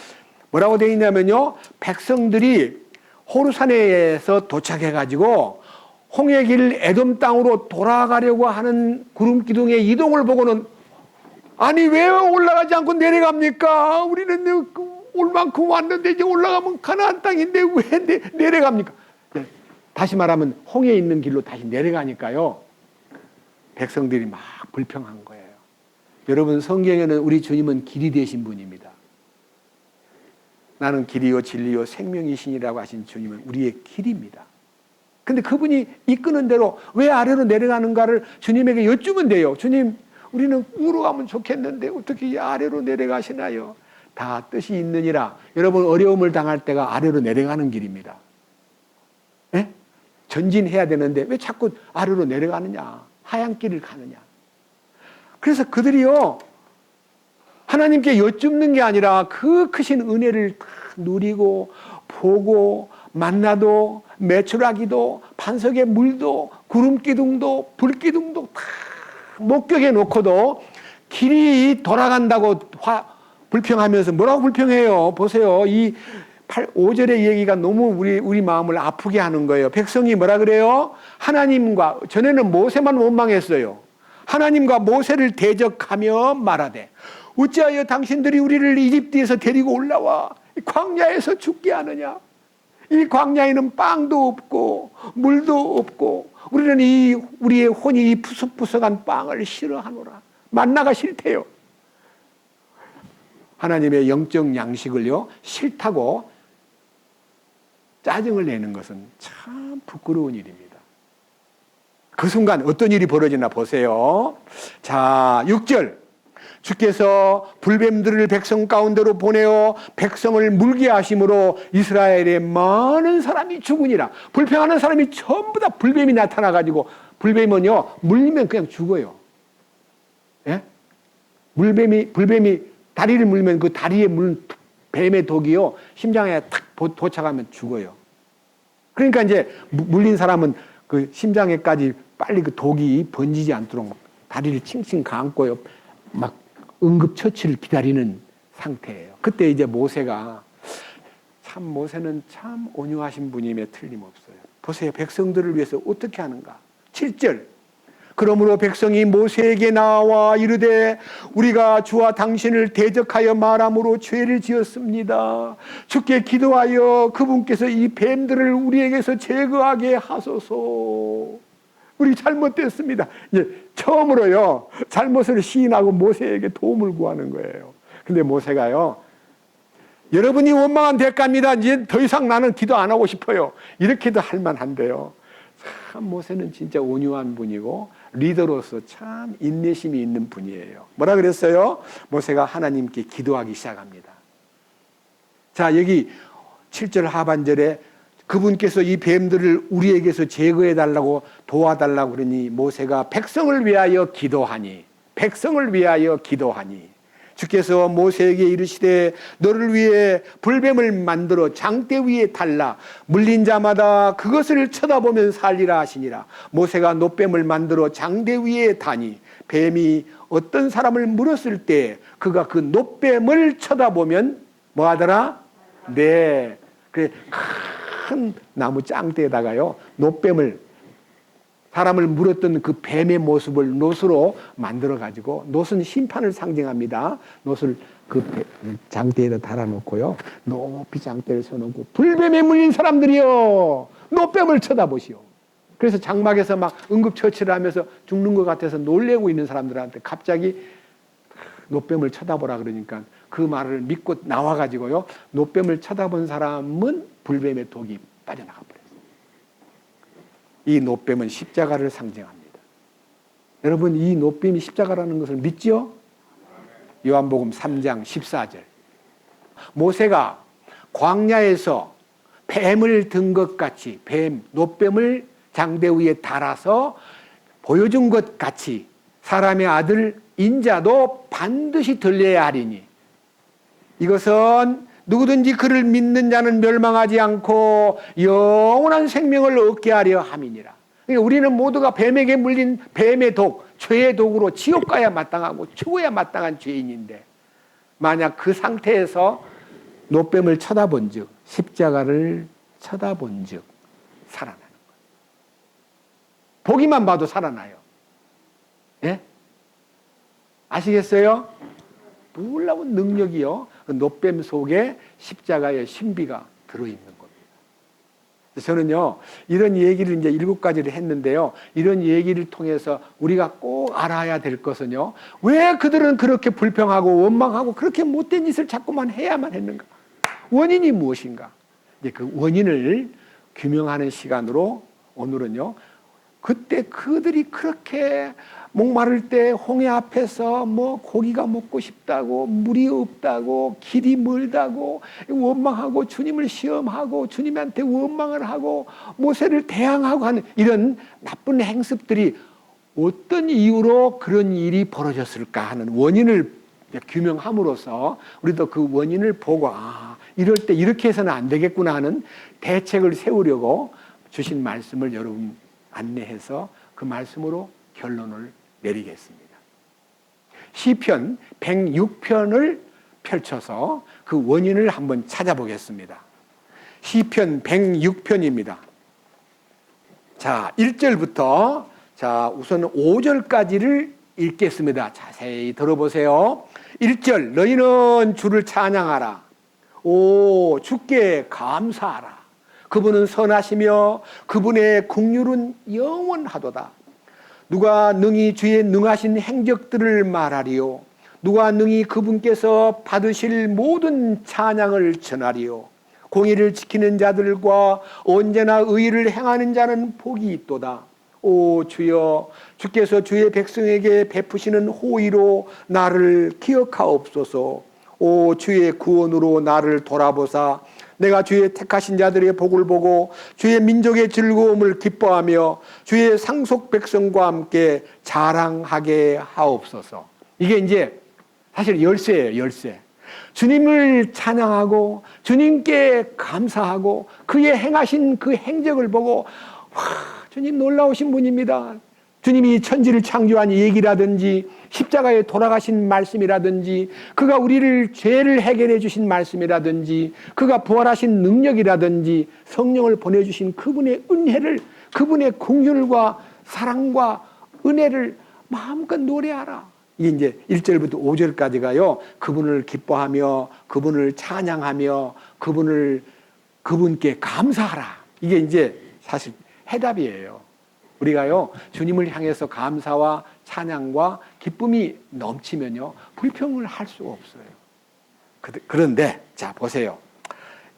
뭐라고 되어 있냐면요, 백성들이 호르산에서 도착해가지고 홍해길 에돔 땅으로 돌아가려고 하는 구름 기둥의 이동을 보고는, 아니 왜 올라가지 않고 내려갑니까? 우리는 올 만큼 왔는데 이제 올라가면 가나안 땅인데 왜 내려갑니까? 다시 말하면 홍해에 있는 길로 다시 내려가니까요, 백성들이 막 불평한 거예요. 여러분, 성경에는 우리 주님은 길이 되신 분입니다. 나는 길이요 진리요 생명이시니라고 하신 주님은 우리의 길입니다. 근데 그분이 이끄는 대로 왜 아래로 내려가는가를 주님에게 여쭈면 돼요. 주님, 우리는 위로 가면 좋겠는데 어떻게 아래로 내려가시나요? 다 뜻이 있느니라. 여러분, 어려움을 당할 때가 아래로 내려가는 길입니다. 예? 전진해야 되는데 왜 자꾸 아래로 내려가느냐? 하얀 길을 가느냐? 그래서 그들이요, 하나님께 여쭙는 게 아니라 그 크신 은혜를 누리고 보고 만나도 메추라기도 반석의 물도 구름기둥도 불기둥도 다 목격해 놓고도 길이 돌아간다고 불평하면서 뭐라고 불평해요? 보세요. 이 5절의 얘기가 너무 우리 마음을 아프게 하는 거예요. 백성이 뭐라 그래요? 하나님과, 전에는 모세만 원망했어요. 하나님과 모세를 대적하며 말하되, 어찌하여 당신들이 우리를 이집트에서 데리고 올라와 광야에서 죽게 하느냐? 이 광야에는 빵도 없고 물도 없고 우리는 우리의 혼이 이 푸석푸석한 빵을 싫어하노라. 만나가 싫대요. 하나님의 영적 양식을요, 싫다고 짜증을 내는 것은 참 부끄러운 일입니다. 그 순간 어떤 일이 벌어지나 보세요. 자, 6절. 주께서 불뱀들을 백성 가운데로 보내어 백성을 물게 하심으로 이스라엘의 많은 사람이 죽으니라. 불평하는 사람이 전부 다 불뱀이 나타나가지고, 불뱀은요, 물리면 그냥 죽어요. 예? 불뱀이 다리를 물면 그 다리에 물린 뱀의 독이요, 심장에 탁 도착하면 죽어요. 그러니까 이제 물린 사람은 그 심장에까지 빨리 그 독이 번지지 않도록 다리를 칭칭 감고요, 막 응급처치를 기다리는 상태예요. 그때 이제 모세가, 참 모세는 참 온유하신 분임에 틀림없어요. 보세요. 백성들을 위해서 어떻게 하는가. 7절. 그러므로 백성이 모세에게 나와 이르되, 우리가 주와 당신을 대적하여 말함으로 죄를 지었습니다. 주께 기도하여 그분께서 이 뱀들을 우리에게서 제거하게 하소서. 우리 잘못됐습니다. 이제 처음으로요, 잘못을 시인하고 모세에게 도움을 구하는 거예요. 근데 모세가요, 여러분이 원망한 대가입니다. 이제 더 이상 나는 기도 안 하고 싶어요. 이렇게도 할 만한데요. 참 모세는 진짜 온유한 분이고 리더로서 참 인내심이 있는 분이에요. 뭐라 그랬어요? 모세가 하나님께 기도하기 시작합니다. 자, 여기 7절 하반절에 그분께서 이 뱀들을 우리에게서 제거해달라고 도와달라고 그러니 모세가 백성을 위하여 기도하니, 백성을 위하여 기도하니, 주께서 모세에게 이르시되 너를 위해 불뱀을 만들어 장대 위에 달라 물린 자마다 그것을 쳐다보면 살리라 하시니라. 모세가 놋뱀을 만들어 장대 위에 다니 뱀이 어떤 사람을 물었을 때 그가 그 놋뱀을 쳐다보면 뭐 하더라? 네, 그래, 큰 나무 짱대에다가요, 놋뱀을, 사람을 물었던 그 뱀의 모습을 놋으로 만들어가지고, 놋은 심판을 상징합니다. 놋을 그 장대에다 달아놓고요, 높이 장대를 서놓고, 불뱀에 물린 사람들이요, 놋뱀을 쳐다보시오. 그래서 장막에서 막 응급처치를 하면서 죽는 것 같아서 놀래고 있는 사람들한테 갑자기 놋뱀을 쳐다보라 그러니까 그 말을 믿고 나와가지고요, 놋뱀을 쳐다본 사람은 불뱀의 독이 빠져나가 버렸어요. 이 놋뱀은 십자가를 상징합니다. 여러분, 이 놋뱀이 십자가라는 것을 믿죠? 요한복음 3장 14절. 모세가 광야에서 뱀을 든 것 같이, 놋뱀을 장대 위에 달아서 보여준 것 같이 사람의 아들 인자도 반드시 들려야 하리니, 이것은 누구든지 그를 믿는 자는 멸망하지 않고 영원한 생명을 얻게 하려 함이니라. 그러니까 우리는 모두가 뱀에게 물린 뱀의 독, 죄의 독으로 지옥 가야 마땅하고 죽어야 마땅한 죄인인데, 만약 그 상태에서 노뱀을 쳐다본 즉, 십자가를 쳐다본 즉 살아나는 거예요. 보기만 봐도 살아나요. 예? 아시겠어요? 놀라운 능력이요. 그 노뱀 속에 십자가의 신비가 들어있는 겁니다. 저는요, 이런 얘기를 이제 7가지를 했는데요. 이런 얘기를 통해서 우리가 꼭 알아야 될 것은요. 왜 그들은 그렇게 불평하고 원망하고 그렇게 못된 짓을 자꾸만 해야만 했는가? 원인이 무엇인가? 이제 그 원인을 규명하는 시간으로 오늘은요. 그때 그들이 그렇게 목마를 때 홍해 앞에서 뭐 고기가 먹고 싶다고, 물이 없다고, 길이 멀다고 원망하고 주님을 시험하고 주님한테 원망을 하고 모세를 대항하고 하는 이런 나쁜 행습들이 어떤 이유로 그런 일이 벌어졌을까 하는 원인을 규명함으로써 우리도 그 원인을 보고 이럴 때 이렇게 해서는 안 되겠구나 하는 대책을 세우려고 주신 말씀을 여러분 안내해서 그 말씀으로 결론을 내리겠습니다. 시편 106편을 펼쳐서 그 원인을 한번 찾아보겠습니다. 시편 106편입니다. 자, 1절부터 우선 5절까지를 읽겠습니다. 자세히 들어보세요. 1절, 너희는 주를 찬양하라. 오, 주께 감사하라. 그분은 선하시며 그분의 긍휼은 영원하도다. 누가 능히 주의 능하신 행적들을 말하리요. 누가 능히 그분께서 받으실 모든 찬양을 전하리요. 공의를 지키는 자들과 언제나 의를 행하는 자는 복이 있도다. 오 주여, 주께서 주의 백성에게 베푸시는 호의로 나를 기억하옵소서. 오 주의 구원으로 나를 돌아보사 내가 주의 택하신 자들의 복을 보고 주의 민족의 즐거움을 기뻐하며 주의 상속 백성과 함께 자랑하게 하옵소서. 이게 이제 사실 열쇠예요, 열쇠. 주님을 찬양하고 주님께 감사하고 그의 행하신 그 행적을 보고 주님 놀라우신 분입니다. 주님이 천지를 창조한 얘기라든지 십자가에 돌아가신 말씀이라든지 그가 우리를 죄를 해결해 주신 말씀이라든지 그가 부활하신 능력이라든지 성령을 보내주신 그분의 은혜를, 그분의 긍휼과 사랑과 은혜를 마음껏 노래하라. 이게 이제 1절부터 5절까지가요. 그분을 기뻐하며 그분을 찬양하며 그분께 감사하라. 이게 이제 사실 해답이에요. 우리가요, 주님을 향해서 감사와 찬양과 기쁨이 넘치면요, 불평을 할 수가 없어요. 그런데, 자, 보세요.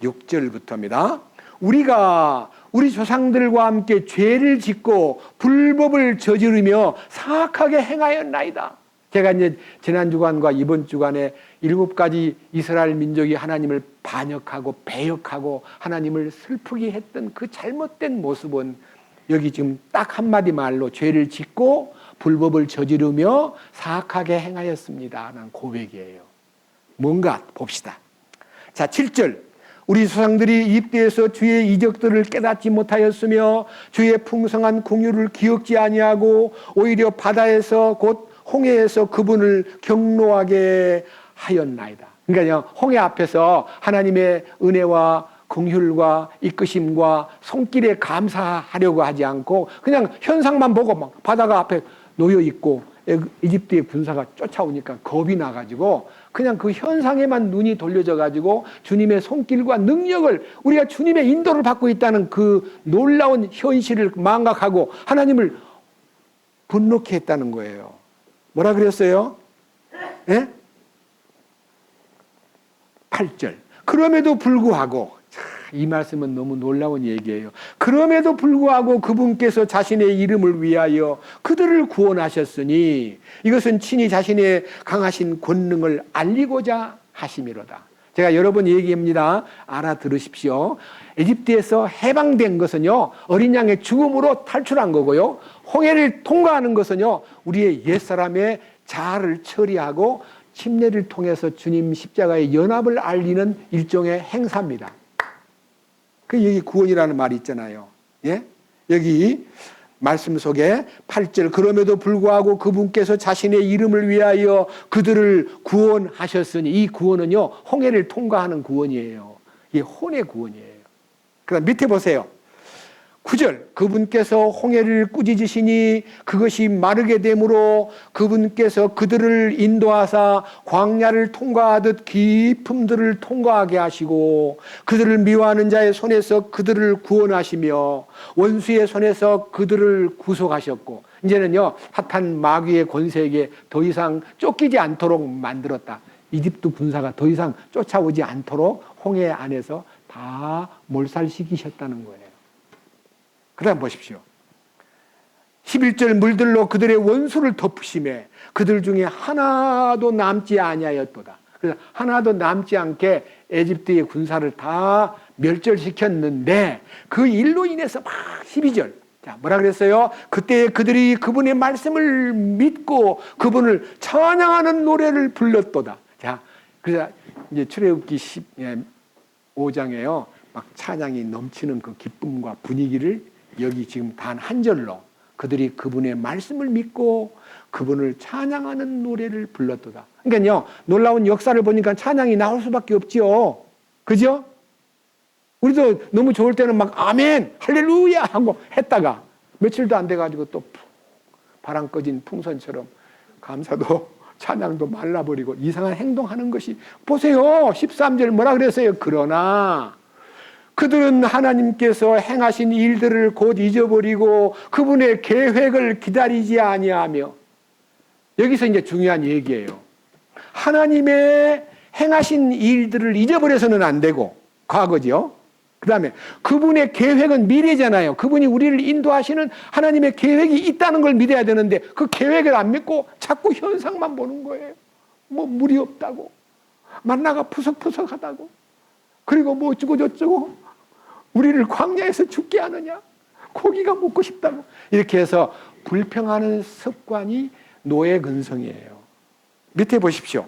6절부터입니다. 우리가 우리 조상들과 함께 죄를 짓고 불법을 저지르며 사악하게 행하였나이다. 제가 이제 지난 주간과 이번 주간에 7가지 이스라엘 민족이 하나님을 반역하고 배역하고 하나님을 슬프게 했던 그 잘못된 모습은 여기 지금 딱 한마디 말로 죄를 짓고 불법을 저지르며 사악하게 행하였습니다 라는 고백이에요. 뭔가 봅시다. 자, 7절. 우리 조상들이 이집트에서 주의 이적들을 깨닫지 못하였으며 주의 풍성한 긍휼을 기억지 아니하고 오히려 바다에서 곧 홍해에서 그분을 경노하게 하였나이다. 그러니까 홍해 앞에서 하나님의 은혜와 긍휼과 이끄심과 손길에 감사하려고 하지 않고 그냥 현상만 보고 막 바다가 앞에 놓여 있고 이집트의 군사가 쫓아오니까 겁이 나가지고 그냥 그 현상에만 눈이 돌려져 가지고 주님의 손길과 능력을, 우리가 주님의 인도를 받고 있다는 그 놀라운 현실을 망각하고 하나님을 분노케 했다는 거예요. 뭐라 그랬어요? 예? 8절. 그럼에도 불구하고, 이 말씀은 너무 놀라운 얘기예요. 그럼에도 불구하고 그분께서 자신의 이름을 위하여 그들을 구원하셨으니 이것은 친히 자신의 강하신 권능을 알리고자 하심이로다. 제가 여러 번 얘기합니다. 알아들으십시오. 에집트에서 해방된 것은요, 어린 양의 죽음으로 탈출한 거고요. 홍해를 통과하는 것은요, 우리의 옛사람의 자아를 처리하고 침례를 통해서 주님 십자가의 연합을 알리는 일종의 행사입니다. 그 여기 구원이라는 말이 있잖아요. 예? 여기 말씀 속에 8절 그럼에도 불구하고 그분께서 자신의 이름을 위하여 그들을 구원하셨으니 이 구원은요 홍해를 통과하는 구원이에요. 이게 혼의 구원이에요. 그다음 밑에 보세요. 9절 그분께서 홍해를 꾸짖으시니 그것이 마르게 되므로 그분께서 그들을 인도하사 광야를 통과하듯 깊은 들을 통과하게 하시고 그들을 미워하는 자의 손에서 그들을 구원하시며 원수의 손에서 그들을 구속하셨고 이제는요 사탄 마귀의 권세에게 더 이상 쫓기지 않도록 만들었다. 이집트 군사가 더 이상 쫓아오지 않도록 홍해 안에서 다 몰살시키셨다는 거예요. 그 다음 보십시오. 11절 물들로 그들의 원수를 덮으시매 그들 중에 하나도 남지 아니하였도다. 그래서 하나도 남지 않게 에집트의 군사를 다 멸절시켰는데 그 일로 인해서 막 12절 자 뭐라 그랬어요? 그때 그들이 그분의 말씀을 믿고 그분을 찬양하는 노래를 불렀도다. 자 그래서 이제 출애굽기 15장에요 막 찬양이 넘치는 그 기쁨과 분위기를 여기 지금 단 한 절로 그들이 그분의 말씀을 믿고 그분을 찬양하는 노래를 불렀도다. 그러니까요 놀라운 역사를 보니까 찬양이 나올 수밖에 없지요. 그죠? 우리도 너무 좋을 때는 막 아멘 할렐루야 하고 했다가 며칠도 안 돼가지고 또 바람 꺼진 풍선처럼 감사도 찬양도 말라버리고 이상한 행동하는 것이 보세요. 13절 뭐라 그랬어요? 그러나 그들은 하나님께서 행하신 일들을 곧 잊어버리고 그분의 계획을 기다리지 아니하며 여기서 이제 중요한 얘기예요. 하나님의 행하신 일들을 잊어버려서는 안 되고 과거죠. 그 다음에 그분의 계획은 미래잖아요. 그분이 우리를 인도하시는 하나님의 계획이 있다는 걸 믿어야 되는데 그 계획을 안 믿고 자꾸 현상만 보는 거예요. 뭐 물이 없다고 만나가 푸석푸석하다고 그리고 뭐 어쩌고 저쩌고 우리를 광야에서 죽게 하느냐 고기가 먹고 싶다고 이렇게 해서 불평하는 습관이 노예 근성이에요. 밑에 보십시오.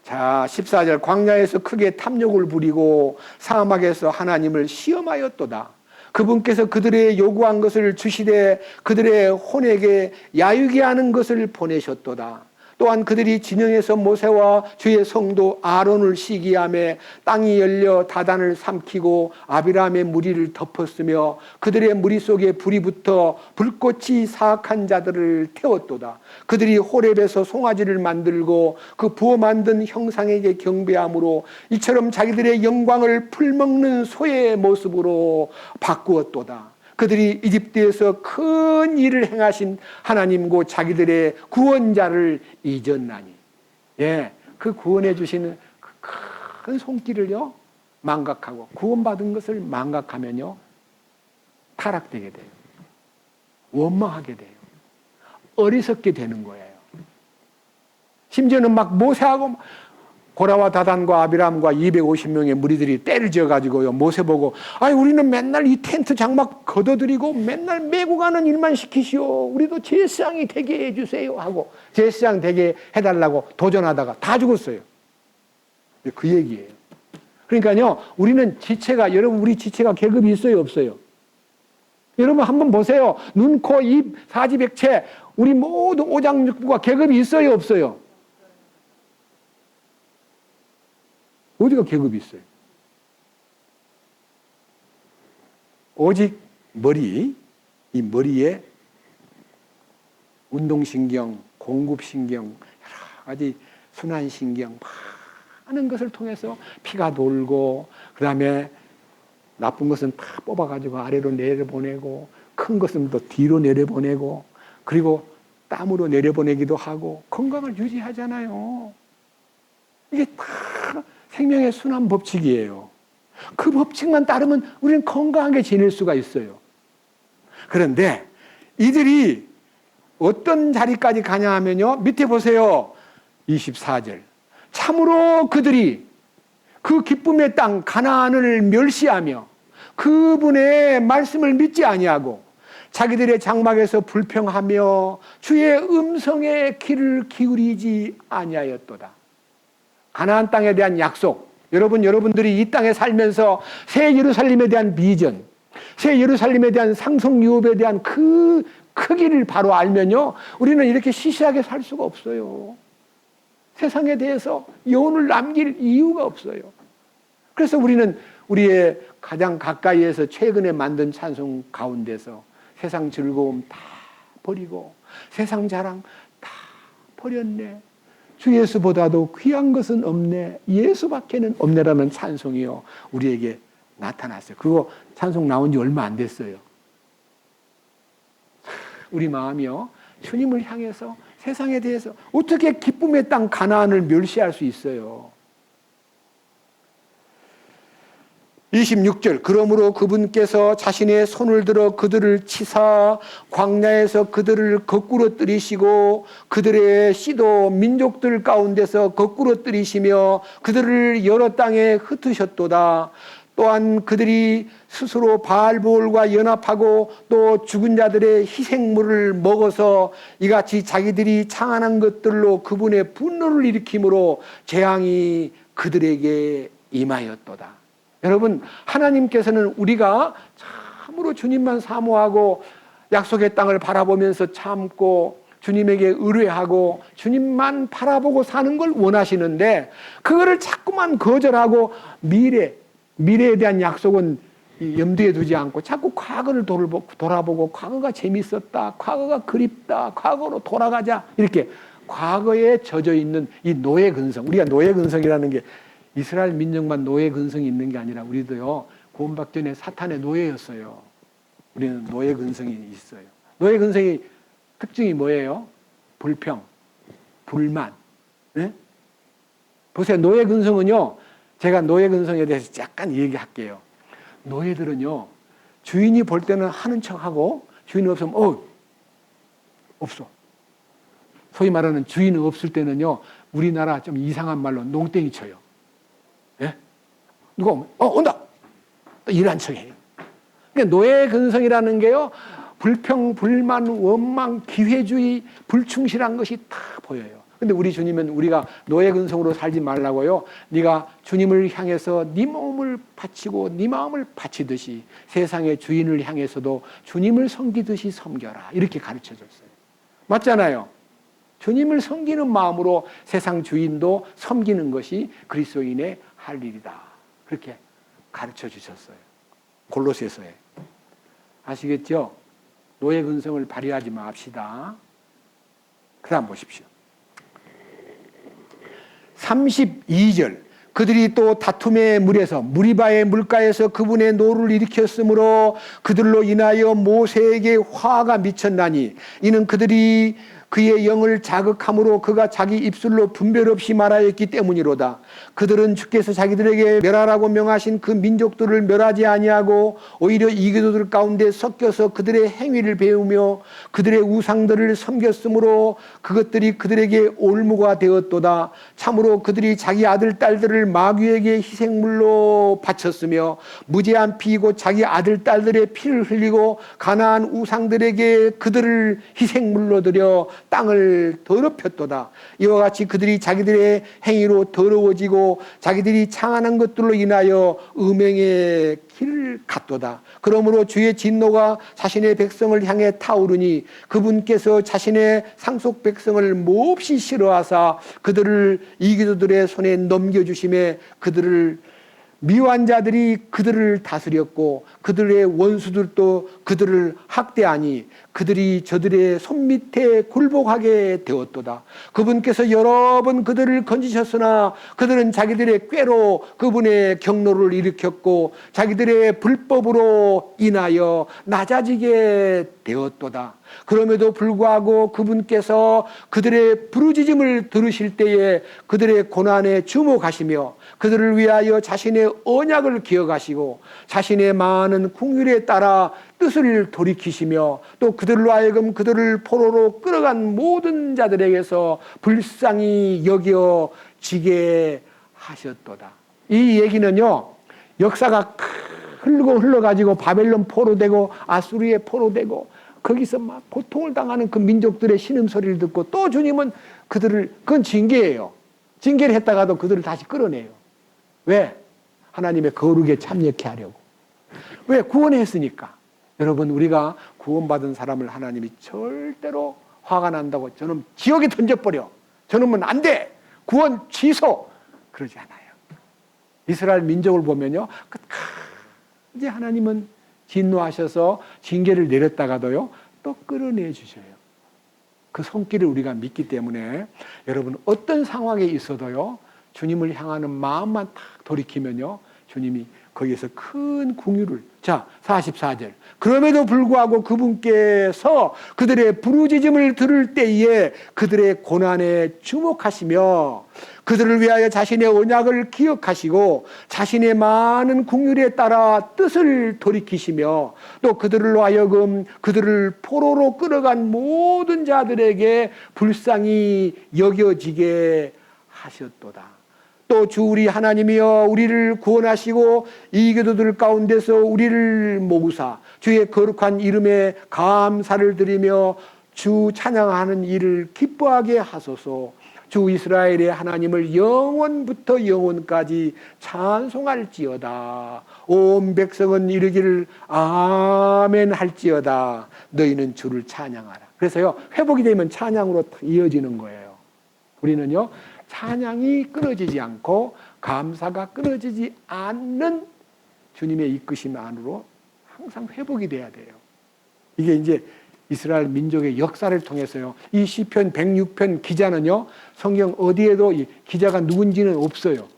자 14절 광야에서 크게 탐욕을 부리고 사막에서 하나님을 시험하였도다. 그분께서 그들의 요구한 것을 주시되 그들의 혼에게 야유게 하는 것을 보내셨도다. 또한 그들이 진영에서 모세와 주의 성도 아론을 시기하며 땅이 열려 다단을 삼키고 아비람의 무리를 덮었으며 그들의 무리 속에 불이 붙어 불꽃이 사악한 자들을 태웠도다. 그들이 호렙에서 송아지를 만들고 그 부어 만든 형상에게 경배함으로 이처럼 자기들의 영광을 풀먹는 소의 모습으로 바꾸었도다. 그들이 이집트에서 큰 일을 행하신 하나님고 자기들의 구원자를 잊었나니. 예, 그 구원해 주시는 그 큰 손길을요 망각하고 구원받은 것을 망각하면요 타락되게 돼요. 원망하게 돼요. 어리석게 되는 거예요. 심지어는 막 모세하고 고라와 다단과 아비람과 250명의 무리들이 때를 지어가지고요 모세 보고 아니 우리는 맨날 이 텐트 장막 걷어들이고 맨날 메고 가는 일만 시키시오. 우리도 제사장이 되게 해주세요 하고 제사장 되게 해달라고 도전하다가 다 죽었어요. 그 얘기예요. 그러니까요 우리는 지체가 여러분 우리 지체가 계급이 있어요 없어요? 여러분 한번 보세요. 눈, 코, 입, 사지백체 우리 모두 오장육부가 계급이 있어요 없어요? 어디가 계급이 있어요? 오직 머리, 이 머리에 운동신경, 공급신경, 여러 가지 순환신경 많은 것을 통해서 피가 돌고 그 다음에 나쁜 것은 다 뽑아가지고 아래로 내려보내고 큰 것은 또 뒤로 내려보내고 그리고 땀으로 내려보내기도 하고 건강을 유지하잖아요. 이게 다 생명의 순환 법칙이에요. 그 법칙만 따르면 우리는 건강하게 지낼 수가 있어요. 그런데 이들이 어떤 자리까지 가냐 하면요. 밑에 보세요. 24절. 참으로 그들이 그 기쁨의 땅 가나안을 멸시하며 그분의 말씀을 믿지 아니하고 자기들의 장막에서 불평하며 주의 음성에 귀를 기울이지 아니하였도다. 가나안 땅에 대한 약속, 여러분들이 이 땅에 살면서 새 예루살렘에 대한 비전, 새 예루살렘에 대한 상속 유업에 대한 그 크기를 바로 알면요, 우리는 이렇게 시시하게 살 수가 없어요. 세상에 대해서 여운을 남길 이유가 없어요. 그래서 우리는 우리의 가장 가까이에서 최근에 만든 찬송 가운데서 세상 즐거움 다 버리고 세상 자랑 다 버렸네, 주 예수보다도 귀한 것은 없네, 예수밖에는 없네라는 찬송이요 우리에게 나타났어요. 그거 찬송 나온 지 얼마 안 됐어요. 우리 마음이요, 주님을 향해서 세상에 대해서 어떻게 기쁨의 땅 가나안을 멸시할 수 있어요. 26절, 그러므로 그분께서 자신의 손을 들어 그들을 치사 광야에서 그들을 거꾸로 뜨리시고 그들의 씨도 민족들 가운데서 거꾸로 뜨리시며 그들을 여러 땅에 흩으셨도다. 또한 그들이 스스로 바알보올과 연합하고 또 죽은 자들의 희생물을 먹어서 이같이 자기들이 창안한 것들로 그분의 분노를 일으킴으로 재앙이 그들에게 임하였도다. 여러분, 하나님께서는 우리가 참으로 주님만 사모하고 약속의 땅을 바라보면서 참고 주님에게 의뢰하고 주님만 바라보고 사는 걸 원하시는데, 그거를 자꾸만 거절하고 미래에 대한 약속은 염두에 두지 않고 자꾸 과거를 돌아보고 과거가 재밌었다, 과거가 그립다, 과거로 돌아가자, 이렇게 과거에 젖어 있는 이 노예 근성. 우리가 노예 근성이라는 게 이스라엘 민족만 노예 근성이 있는 게 아니라 우리도요, 구원받기 전에 사탄의 노예였어요. 우리는 노예 근성이 있어요. 노예 근성의 특징이 뭐예요? 불평, 불만. 네? 보세요. 노예 근성은요, 제가 노예 근성에 대해서 약간 얘기할게요. 노예들은요, 주인이 볼 때는 하는 척하고 주인이 없으면 없어. 소위 말하는 주인 없을 때는요, 우리나라 좀 이상한 말로 농땡이 쳐요. 예? 누가 오면 온다. 또 일한 척해요. 그러니까 노예 근성이라는 게요, 불평, 불만, 원망, 기회주의, 불충실한 것이 다 보여요. 근데 우리 주님은 우리가 노예 근성으로 살지 말라고요, 네가 주님을 향해서 네 몸을 바치고 네 마음을 바치듯이 세상의 주인을 향해서도 주님을 섬기듯이 섬겨라, 이렇게 가르쳐줬어요. 맞잖아요. 주님을 섬기는 마음으로 세상 주인도 섬기는 것이 그리스도인의 할 일이다, 그렇게 가르쳐 주셨어요. 골로새서에. 아시겠죠? 노예 근성을 발휘하지 맙시다. 그 다음 보십시오. 32절, 그들이 또 다툼의 물에서 무리바의 물가에서 그분의 노를 일으켰으므로 그들로 인하여 모세에게 화가 미쳤나니 이는 그들이 그의 영을 자극함으로 그가 자기 입술로 분별 없이 말하였기 때문이로다. 그들은 주께서 자기들에게 멸하라고 명하신 그 민족들을 멸하지 아니하고 오히려 이교도들 가운데 섞여서 그들의 행위를 배우며 그들의 우상들을 섬겼으므로 그것들이 그들에게 올무가 되었도다. 참으로 그들이 자기 아들 딸들을 마귀에게 희생물로 바쳤으며 무죄한 피이고 자기 아들 딸들의 피를 흘리고 가나안 우상들에게 그들을 희생물로 드려 땅을 더럽혔도다. 이와 같이 그들이 자기들의 행위로 더러워지고 자기들이 창안한 것들로 인하여 음행의 길을 갔도다. 그러므로 주의 진노가 자신의 백성을 향해 타오르니 그분께서 자신의 상속 백성을 몹시 싫어하사 그들을 이교도들의 손에 넘겨주심에 그들을 미워한 자들이 그들을 다스렸고 그들의 원수들도 그들을 학대하니 그들이 저들의 손밑에 굴복하게 되었도다. 그분께서 여러 번 그들을 건지셨으나 그들은 자기들의 꾀로 그분의 경노를 일으켰고 자기들의 불법으로 인하여 낮아지게 되었도다. 그럼에도 불구하고 그분께서 그들의 부르짖음을 들으실 때에 그들의 고난에 주목하시며 그들을 위하여 자신의 언약을 기억하시고 자신의 많은 긍휼에 따라 뜻을 돌이키시며 또 그들로 하여금 그들을 포로로 끌어간 모든 자들에게서 불쌍히 여겨지게 하셨도다. 이 얘기는요, 역사가 흘러가지고 바벨론 포로되고 아수르에 포로되고 거기서 막 고통을 당하는 그 민족들의 신음소리를 듣고 또 주님은 그건 징계예요. 징계를 했다가도 그들을 다시 끌어내요. 왜? 하나님의 거룩에 참여케 하려고. 왜? 구원했으니까. 여러분, 우리가 구원받은 사람을 하나님이 절대로 화가 난다고 저는 지옥에 던져버려, 저놈은 안 돼, 구원 취소, 그러지 않아요. 이스라엘 민족을 보면요, 끝까지 하나님은 진노하셔서 징계를 내렸다가도요 또 끌어내 주셔요. 그 손길을 우리가 믿기 때문에 여러분, 어떤 상황에 있어도요 주님을 향하는 마음만 딱 돌이키면요 주님이 거기에서 큰 긍휼을. 자, 44절. 그럼에도 불구하고 그분께서 그들의 부르짖음을 들을 때에 그들의 고난에 주목하시며 그들을 위하여 자신의 언약을 기억하시고 자신의 많은 긍휼에 따라 뜻을 돌이키시며 또 그들로 하여금 그들을 포로로 끌어간 모든 자들에게 불쌍히 여겨지게 하셨도다. 또 주 우리 하나님이여 우리를 구원하시고 이교도들 가운데서 우리를 모으사 주의 거룩한 이름에 감사를 드리며 주 찬양하는 일을 기뻐하게 하소서. 주 이스라엘의 하나님을 영원부터 영원까지 찬송할지어다. 온 백성은 이르기를 아멘 할지어다. 너희는 주를 찬양하라. 그래서요 회복이 되면 찬양으로 이어지는 거예요. 우리는요 찬양이 끊어지지 않고 감사가 끊어지지 않는 주님의 이끄심 안으로 항상 회복이 돼야 돼요. 이게 이제 이스라엘 민족의 역사를 통해서요. 이 시편 106편 기자는요. 성경 어디에도 이 기자가 누군지는 없어요.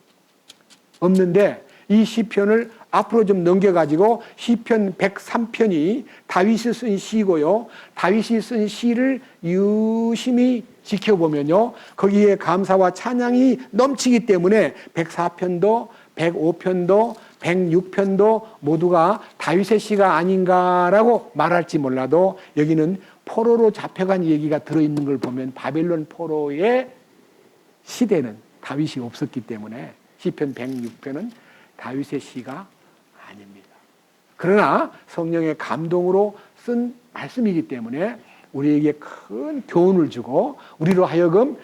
없는데 이 시편을 앞으로 좀 넘겨가지고 시편 103편이 다윗이 쓴 시고요. 다윗이 쓴 시를 유심히 지켜보면요. 거기에 감사와 찬양이 넘치기 때문에 104편도 105편도 106편도 모두가 다윗의 시가 아닌가라고 말할지 몰라도 여기는 포로로 잡혀간 얘기가 들어있는 걸 보면 바벨론 포로의 시대는 다윗이 없었기 때문에 시편 106편은 다윗의 시가 아닙니다. 그러나 성령의 감동으로 쓴 말씀이기 때문에 우리에게 큰 교훈을 주고 우리로 하여금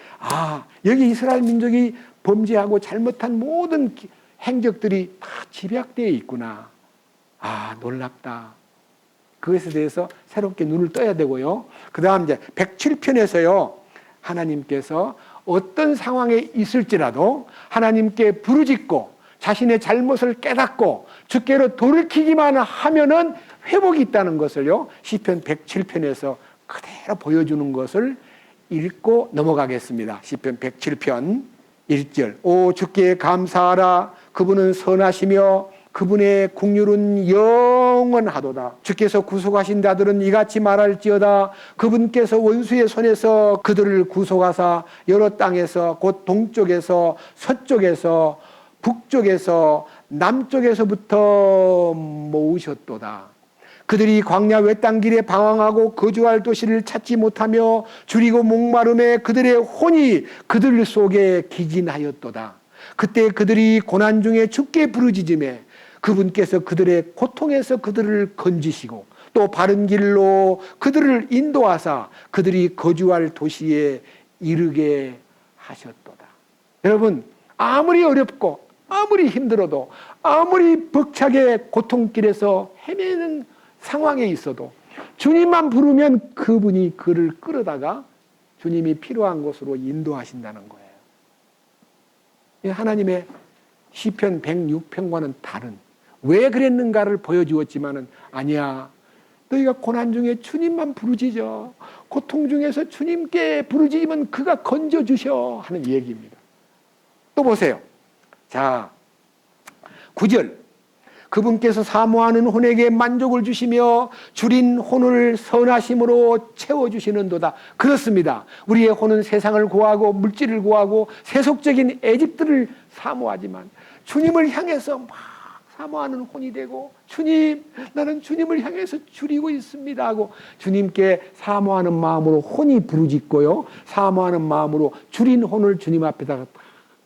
여기 이스라엘 민족이 범죄하고 잘못한 모든 행적들이 다 집약되어 있구나. 놀랍다. 그것에 대해서 새롭게 눈을 떠야 되고요. 그 다음 이제 107편에서요. 하나님께서 어떤 상황에 있을지라도 하나님께 부르짖고 자신의 잘못을 깨닫고 주께로 돌이키기만 하면은 회복이 있다는 것을요. 시편 107편에서 그대로 보여주는 것을 읽고 넘어가겠습니다. 시편 107편 1절. 오 주께 감사하라. 그분은 선하시며 그분의 긍휼은 영원하도다. 주께서 구속하신 자들은 이같이 말할지어다. 그분께서 원수의 손에서 그들을 구속하사 여러 땅에서 곧 동쪽에서 서쪽에서 북쪽에서 남쪽에서부터 모으셨도다. 그들이 광야 외딴길에 방황하고 거주할 도시를 찾지 못하며 줄이고 목마름에 그들의 혼이 그들 속에 기진하였도다. 그때 그들이 고난 중에 주께 부르짖음에 그분께서 그들의 고통에서 그들을 건지시고 또 바른 길로 그들을 인도하사 그들이 거주할 도시에 이르게 하셨도다. 여러분, 아무리 어렵고 아무리 힘들어도 아무리 벅차게 고통길에서 헤매는 상황에 있어도 주님만 부르면 그분이 그를 끌어다가 주님이 필요한 곳으로 인도하신다는 거예요. 하나님의 시편 106편과는 다른, 왜 그랬는가를 보여주었지만은 아니야, 너희가 고난 중에 주님만 부르짖어, 고통 중에서 주님께 부르짖으면 그가 건져주셔 하는 얘기입니다. 또 보세요. 자, 9절. 그분께서 사모하는 혼에게 만족을 주시며 줄인 혼을 선하심으로 채워주시는도다. 그렇습니다. 우리의 혼은 세상을 구하고 물질을 구하고 세속적인 애집들을 사모하지만 주님을 향해서 막 사모하는 혼이 되고, 주님, 나는 주님을 향해서 줄이고 있습니다 하고 주님께 사모하는 마음으로 혼이 부르짖고요, 사모하는 마음으로 줄인 혼을 주님 앞에다가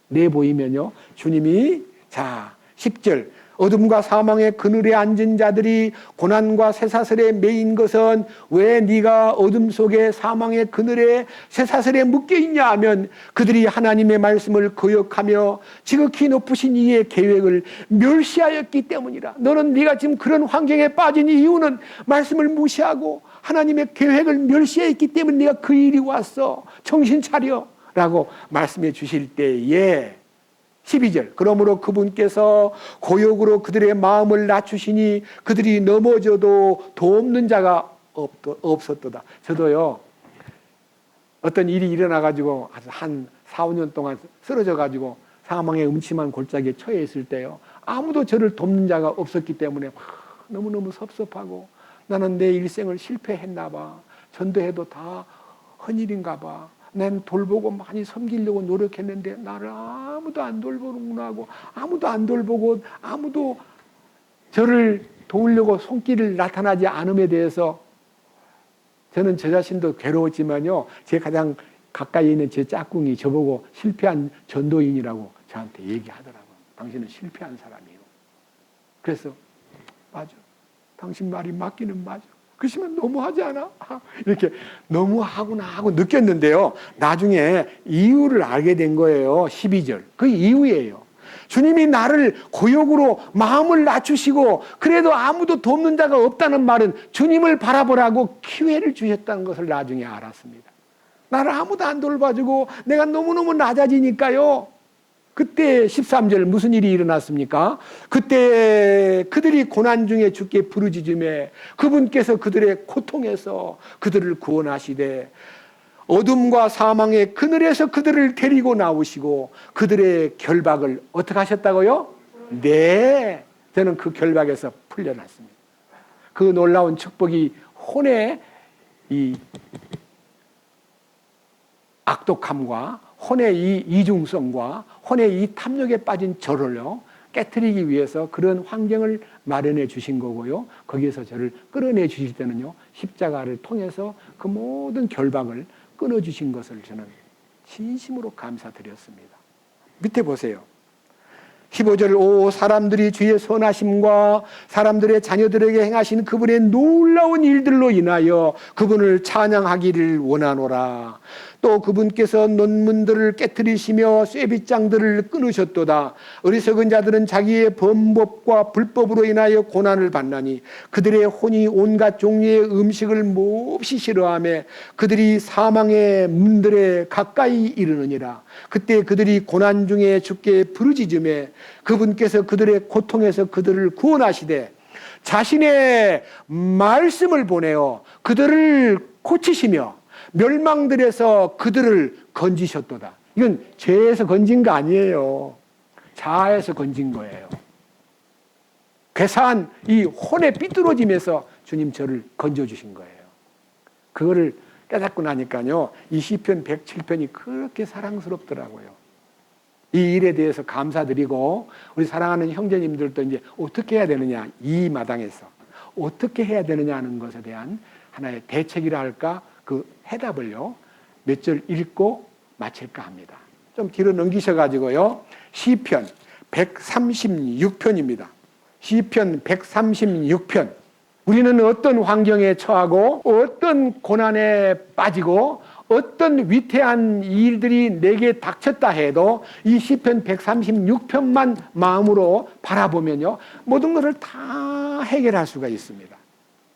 내보이면요, 주님이, 자 10절, 어둠과 사망의 그늘에 앉은 자들이 고난과 쇠사슬에 매인 것은 왜 네가 어둠 속에 사망의 그늘에 쇠사슬에 묶여 있냐 하면 그들이 하나님의 말씀을 거역하며 지극히 높으신 이의 계획을 멸시하였기 때문이라. 너는 네가 지금 그런 환경에 빠진 이유는 말씀을 무시하고 하나님의 계획을 멸시했기 때문에 네가 그 일이 왔어. 정신 차려 라고 말씀해 주실 때에 12절 그러므로 그분께서 고역으로 그들의 마음을 낮추시니 그들이 넘어져도 돕는 자가 없었도다. 저도요 어떤 일이 일어나가지고 한 4, 5년 동안 쓰러져가지고 사망의 음침한 골짜기에 처해 있을 때요 아무도 저를 돕는 자가 없었기 때문에 너무너무 섭섭하고 나는 내 일생을 실패했나 봐. 전도해도 다 헌일인가 봐. 난 돌보고 많이 섬기려고 노력했는데 나를 아무도 안 돌보는구나 하고 아무도 안 돌보고 아무도 저를 도우려고 손길을 나타나지 않음에 대해서 저는 저 자신도 괴로웠지만요. 제 가장 가까이 있는 제 짝꿍이 저보고 실패한 전도인이라고 저한테 얘기하더라고요. 당신은 실패한 사람이에요. 그래서 맞아. 당신 말이 맞기는 맞아. 그렇지만 너무하지 않아? 이렇게 너무하구나 하고 느꼈는데요. 나중에 이유를 알게 된 거예요. 12절. 그 이유예요. 주님이 나를 고역으로 마음을 낮추시고 그래도 아무도 돕는 자가 없다는 말은 주님을 바라보라고 기회를 주셨다는 것을 나중에 알았습니다. 나를 아무도 안 돌봐주고 내가 너무너무 낮아지니까요. 그때 13절 무슨 일이 일어났습니까? 그때 그들이 고난 중에 주께 부르짖음에 그분께서 그들의 고통에서 그들을 구원하시되 어둠과 사망의 그늘에서 그들을 데리고 나오시고 그들의 결박을 어떻게 하셨다고요? 네, 저는 그 결박에서 풀려났습니다. 그 놀라운 축복이 혼의 이 악독함과 혼의 이 이중성과 혼의 이 탐욕에 빠진 저를요 깨트리기 위해서 그런 환경을 마련해 주신 거고요. 거기에서 저를 끌어내 주실 때는요 십자가를 통해서 그 모든 결박을 끊어주신 것을 저는 진심으로 감사드렸습니다. 밑에 보세요. 15절 오 사람들이 주의 선하심과 사람들의 자녀들에게 행하신 그분의 놀라운 일들로 인하여 그분을 찬양하기를 원하노라. 또 그분께서 논문들을 깨트리시며 쇠빗장들을 끊으셨도다. 어리석은 자들은 자기의 범법과 불법으로 인하여 고난을 받나니 그들의 혼이 온갖 종류의 음식을 몹시 싫어하며 그들이 사망의 문들에 가까이 이르느니라. 그때 그들이 고난 중에 주께 부르짖으며 그분께서 그들의 고통에서 그들을 구원하시되 자신의 말씀을 보내어 그들을 고치시며 멸망들에서 그들을 건지셨도다. 이건 죄에서 건진 거 아니에요. 자아에서 건진 거예요. 괴사한 이 혼의 삐뚤어짐에서 주님 저를 건져주신 거예요. 그거를 깨닫고 나니까요. 이 시편 107편이 그렇게 사랑스럽더라고요. 이 일에 대해서 감사드리고 우리 사랑하는 형제님들도 이제 어떻게 해야 되느냐 이 마당에서 어떻게 해야 되느냐 하는 것에 대한 하나의 대책이라 할까 그 해답을요 몇 절 읽고 마칠까 합니다. 좀 뒤로 넘기셔가지고요 시편 136편입니다. 시편 136편 우리는 어떤 환경에 처하고 어떤 고난에 빠지고 어떤 위태한 일들이 내게 닥쳤다 해도 이 시편 136편만 마음으로 바라보면요 모든 것을 다 해결할 수가 있습니다.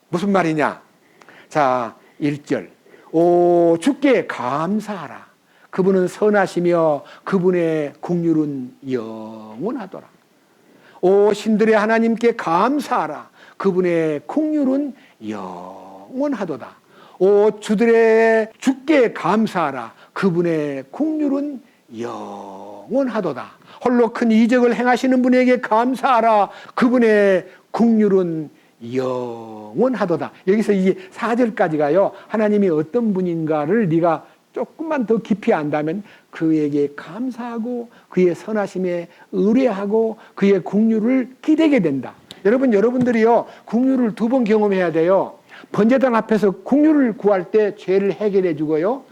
무슨 말이냐? 자 1절 오 주께 감사하라. 그분은 선하시며 그분의 긍휼은 영원하더라. 오 신들의 하나님께 감사하라. 그분의 긍휼은 영원하도다. 오 주들의 주께 감사하라. 그분의 긍휼은 영원하도다. 홀로 큰 이적을 행하시는 분에게 감사하라. 그분의 긍휼은 영원하도다. 여기서 이 4절까지가요 하나님이 어떤 분인가를 네가 조금만 더 깊이 안다면 그에게 감사하고 그의 선하심에 의뢰하고 그의 긍휼을 기대게 된다. 여러분들이요 긍휼을 2번 경험해야 돼요. 번제단 앞에서 긍휼을 구할 때 죄를 해결해 주고요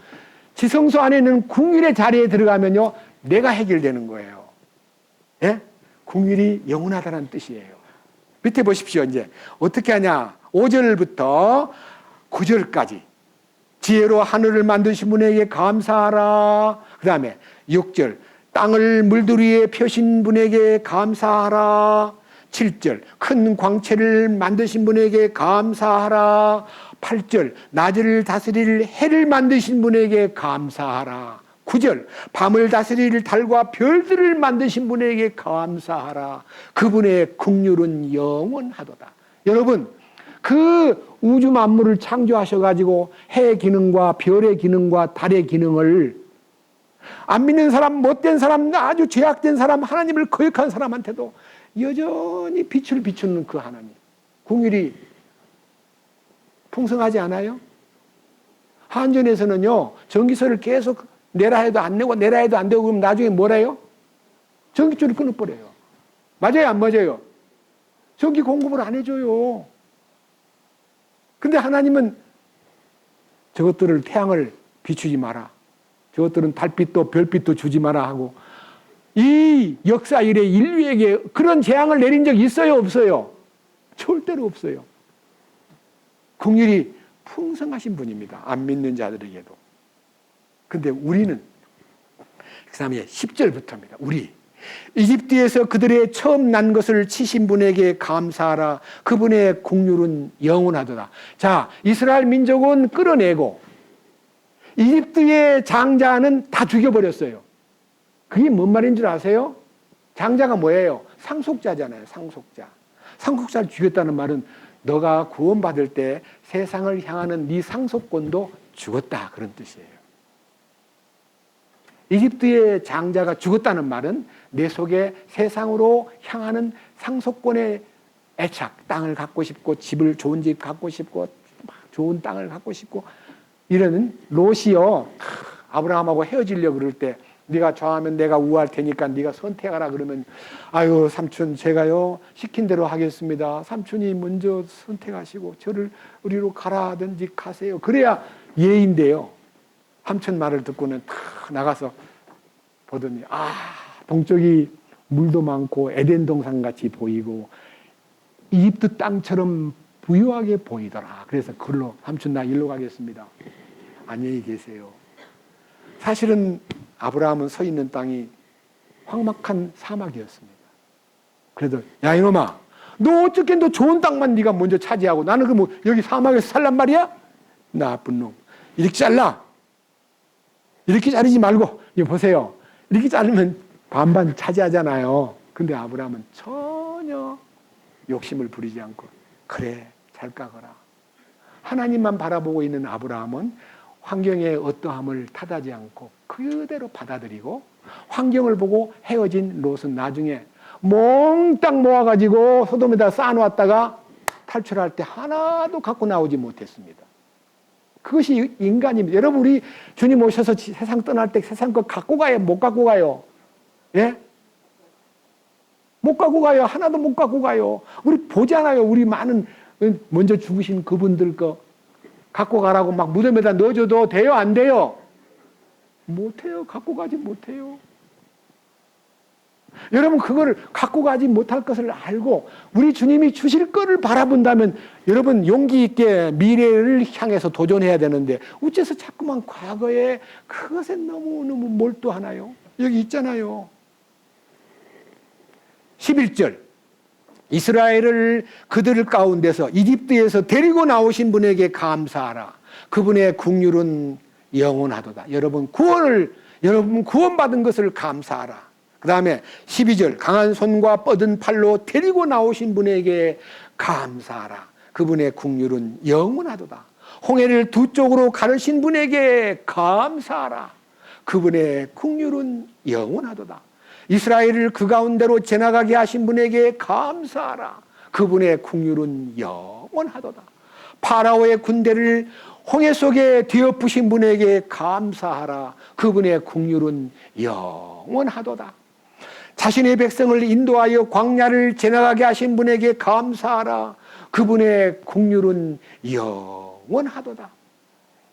지성소 안에 있는 긍휼의 자리에 들어가면요 내가 해결되는 거예요. 예? 긍휼이 영원하다는 뜻이에요. 밑에 보십시오. 이제 어떻게 하냐? 5절부터 9절까지 지혜로 하늘을 만드신 분에게 감사하라. 그 다음에 6절 땅을 물들 위에 펴신 분에게 감사하라. 7절 큰 광채를 만드신 분에게 감사하라. 8절 낮을 다스릴 해를 만드신 분에게 감사하라. 9절 밤을 다스릴 달과 별들을 만드신 분에게 감사하라. 그분의 긍휼은 영원하도다. 여러분, 그 우주 만물을 창조하셔가지고 해의 기능과 별의 기능과 달의 기능을 안 믿는 사람, 못된 사람, 아주 죄악된 사람, 하나님을 거역한 사람한테도 여전히 빛을 비추는 그 하나님, 긍휼이 풍성하지 않아요? 한전에서는요, 전기세를 계속 내라 해도 안 내고 내라 해도 안 되고 그럼 나중에 뭐라 해요? 전기줄을 끊어버려요. 맞아요, 안 맞아요? 전기 공급을 안 해줘요. 근데 하나님은 저것들을 태양을 비추지 마라. 저것들은 달빛도 별빛도 주지 마라 하고 이 역사 이래 인류에게 그런 재앙을 내린 적 있어요, 없어요? 절대로 없어요. 긍휼이 풍성하신 분입니다. 안 믿는 자들에게도. 근데 우리는 그 다음에 10절부터입니다. 우리 이집트에서 그들의 처음 난 것을 치신 분에게 감사하라. 그분의 긍휼은 영원하도다. 자, 이스라엘 민족은 끌어내고 이집트의 장자는 다 죽여버렸어요. 그게 뭔 말인 줄 아세요? 장자가 뭐예요? 상속자잖아요. 상속자. 상속자를 죽였다는 말은 너가 구원받을 때 세상을 향하는 네 상속권도 죽었다, 그런 뜻이에요. 이집트의 장자가 죽었다는 말은 내 속에 세상으로 향하는 상속권의 애착, 땅을 갖고 싶고 집을 좋은 집 갖고 싶고 좋은 땅을 갖고 싶고 이러는 롯이요, 아브라함하고 헤어지려고 그럴 때 네가 좋아하면 내가 우할 테니까 네가 선택하라 그러면 아유 삼촌 제가요 시킨 대로 하겠습니다. 삼촌이 먼저 선택하시고 저를 우리로 가라든지 가세요. 그래야 예인데요. 삼촌 말을 듣고는 탁 나가서 보더니 동쪽이 물도 많고 에덴 동산같이 보이고 이집트 땅처럼 부유하게 보이더라. 그래서 글로 삼촌 나 일로 가겠습니다. 안녕히 계세요. 사실은 아브라함은 서 있는 땅이 황막한 사막이었습니다. 그래도 야 이놈아 너 어떻게 너 좋은 땅만 네가 먼저 차지하고 나는 그 뭐 여기 사막에서 살란 말이야? 나쁜 놈. 이렇게 잘라. 이렇게 자르지 말고 이거 보세요. 이렇게 자르면 반반 차지하잖아요. 근데 아브라함은 전혀 욕심을 부리지 않고 그래 잘 까거라. 하나님만 바라보고 있는 아브라함은 환경의 어떠함을 탓하지 않고 그대로 받아들이고 환경을 보고 헤어진 롯은 나중에 몽땅 모아가지고 소돔에다 쌓아놓았다가 탈출할 때 하나도 갖고 나오지 못했습니다. 그것이 인간입니다. 여러분 우리 주님 오셔서 세상 떠날 때 세상 거 갖고 가요? 못 갖고 가요? 예? 못 갖고 가요. 하나도 못 갖고 가요. 우리 보잖아요. 우리 많은 먼저 죽으신 그분들 거 갖고 가라고 막 무덤에다 넣어줘도 돼요? 안 돼요? 못해요. 갖고 가지 못해요. 여러분 그거를 갖고 가지 못할 것을 알고 우리 주님이 주실 거를 바라본다면 여러분 용기 있게 미래를 향해서 도전해야 되는데 어째서 자꾸만 과거에 그것에 너무너무 몰두하나요? 여기 있잖아요. 11절 이스라엘을 그들 가운데서 이집트에서 데리고 나오신 분에게 감사하라. 그분의 긍휼은 영원하도다. 여러분 구원받은 것을 감사하라. 그 다음에 12절 강한 손과 뻗은 팔로 데리고 나오신 분에게 감사하라. 그분의 긍휼은 영원하도다. 홍해를 두 쪽으로 가르신 분에게 감사하라. 그분의 긍휼은 영원하도다. 이스라엘을 그 가운데로 지나가게 하신 분에게 감사하라. 그분의 긍휼은 영원하도다. 파라오의 군대를 홍해 속에 뒤엎으신 분에게 감사하라. 그분의 긍휼은 영원하도다. 자신의 백성을 인도하여 광야를 지나가게 하신 분에게 감사하라. 그분의 긍휼은 영원하도다.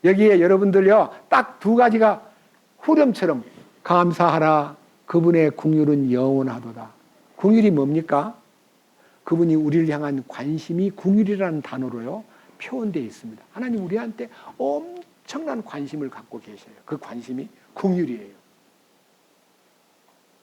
여기에 여러분들요 딱 두 가지가 후렴처럼 감사하라. 그분의 긍휼은 영원하도다. 긍휼이 뭡니까? 그분이 우리를 향한 관심이 긍휼이라는 단어로요 표현되어 있습니다. 하나님 우리한테 엄청난 관심을 갖고 계셔요. 그 관심이 긍휼이에요.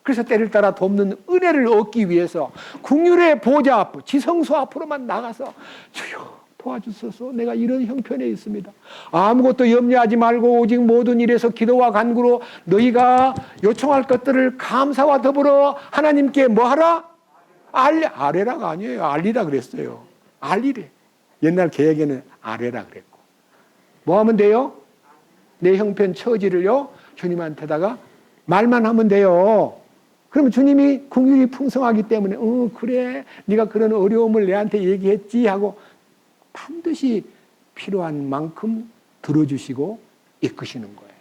그래서 때를 따라 돕는 은혜를 얻기 위해서 긍휼의 보좌 앞, 지성소 앞으로만 나가서 주여 도와주소서, 내가 이런 형편에 있습니다. 아무것도 염려하지 말고 오직 모든 일에서 기도와 간구로 너희가 요청할 것들을 감사와 더불어 하나님께 뭐하라? 아뢰라가 아니에요. 알리라 그랬어요. 알리래. 옛날 개혁에는 아뢰라 그랬고. 뭐 하면 돼요? 내 형편 처지를요 주님한테다가 말만 하면 돼요. 그러면 주님이 긍휼이 풍성하기 때문에 그래 네가 그런 어려움을 내한테 얘기했지 하고 반드시 필요한 만큼 들어주시고 이끄시는 거예요.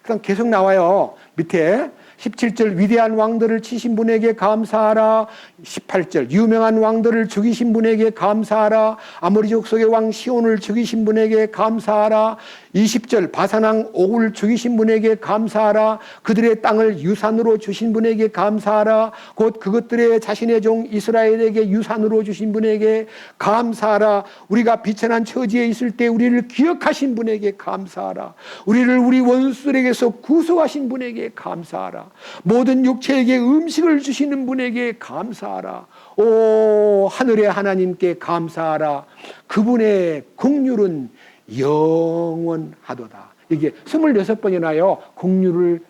그다음 계속 나와요. 밑에 17절 위대한 왕들을 치신 분에게 감사하라. 18절 유명한 왕들을 죽이신 분에게 감사하라. 아모리 족속의 왕 시온을 죽이신 분에게 감사하라. 20절 바산왕 옥을 죽이신 분에게 감사하라. 그들의 땅을 유산으로 주신 분에게 감사하라. 곧 그것들의 자신의 종 이스라엘에게 유산으로 주신 분에게 감사하라. 우리가 비천한 처지에 있을 때 우리를 기억하신 분에게 감사하라. 우리를 우리 원수들에게서 구속하신 분에게 감사하라. 모든 육체에게 음식을 주시는 분에게 감사하라. 오 하늘의 하나님께 감사하라. 그분의 긍휼은 영원하도다. 이게 26번이나요 긍휼을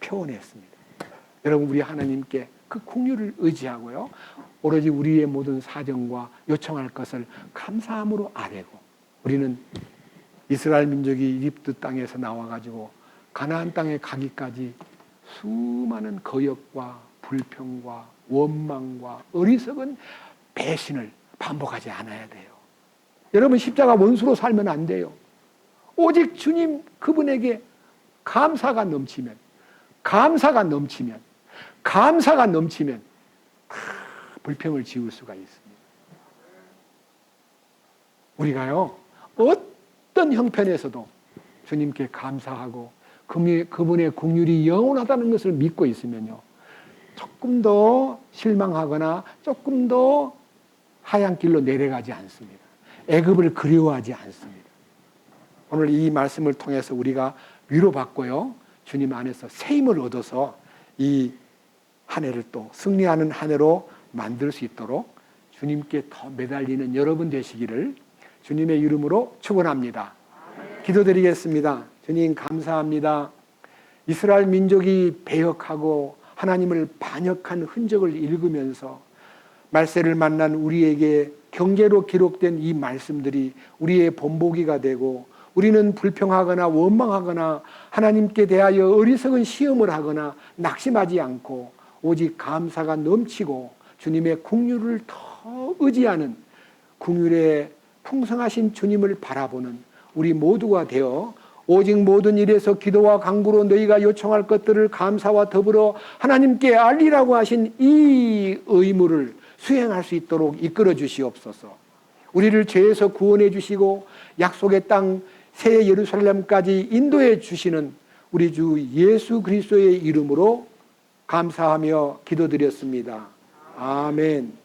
표현했습니다. 여러분 우리 하나님께 그 긍휼을 의지하고요 오로지 우리의 모든 사정과 요청할 것을 감사함으로 아뢰고, 우리는 이스라엘 민족이 이집트 땅에서 나와가지고 가나안 땅에 가기까지 수많은 거역과 불평과 원망과 어리석은 배신을 반복하지 않아야 돼요. 여러분 십자가 원수로 살면 안 돼요. 오직 주님 그분에게 감사가 넘치면 불평을 지울 수가 있습니다. 우리가요 어떤 형편에서도 주님께 감사하고 그분의 긍휼이 영원하다는 것을 믿고 있으면요 조금 더 실망하거나 조금 더 하얀 길로 내려가지 않습니다. 애굽을 그리워하지 않습니다. 오늘 이 말씀을 통해서 우리가 위로받고요 주님 안에서 새 힘을 얻어서 이 한 해를 또 승리하는 한 해로 만들 수 있도록 주님께 더 매달리는 여러분 되시기를 주님의 이름으로 축원합니다. 기도드리겠습니다. 주님 감사합니다. 이스라엘 민족이 배역하고 하나님을 반역한 흔적을 읽으면서 말세를 만난 우리에게 경계로 기록된 이 말씀들이 우리의 본보기가 되고, 우리는 불평하거나 원망하거나 하나님께 대하여 어리석은 시험을 하거나 낙심하지 않고 오직 감사가 넘치고 주님의 긍휼을 더 의지하는, 긍휼의 풍성하신 주님을 바라보는 우리 모두가 되어 오직 모든 일에서 기도와 간구로 너희가 요청할 것들을 감사와 더불어 하나님께 알리라고 하신 이 의무를 수행할 수 있도록 이끌어 주시옵소서. 우리를 죄에서 구원해 주시고 약속의 땅 새 예루살렘까지 인도해 주시는 우리 주 예수 그리스도의 이름으로 감사하며 기도드렸습니다. 아멘.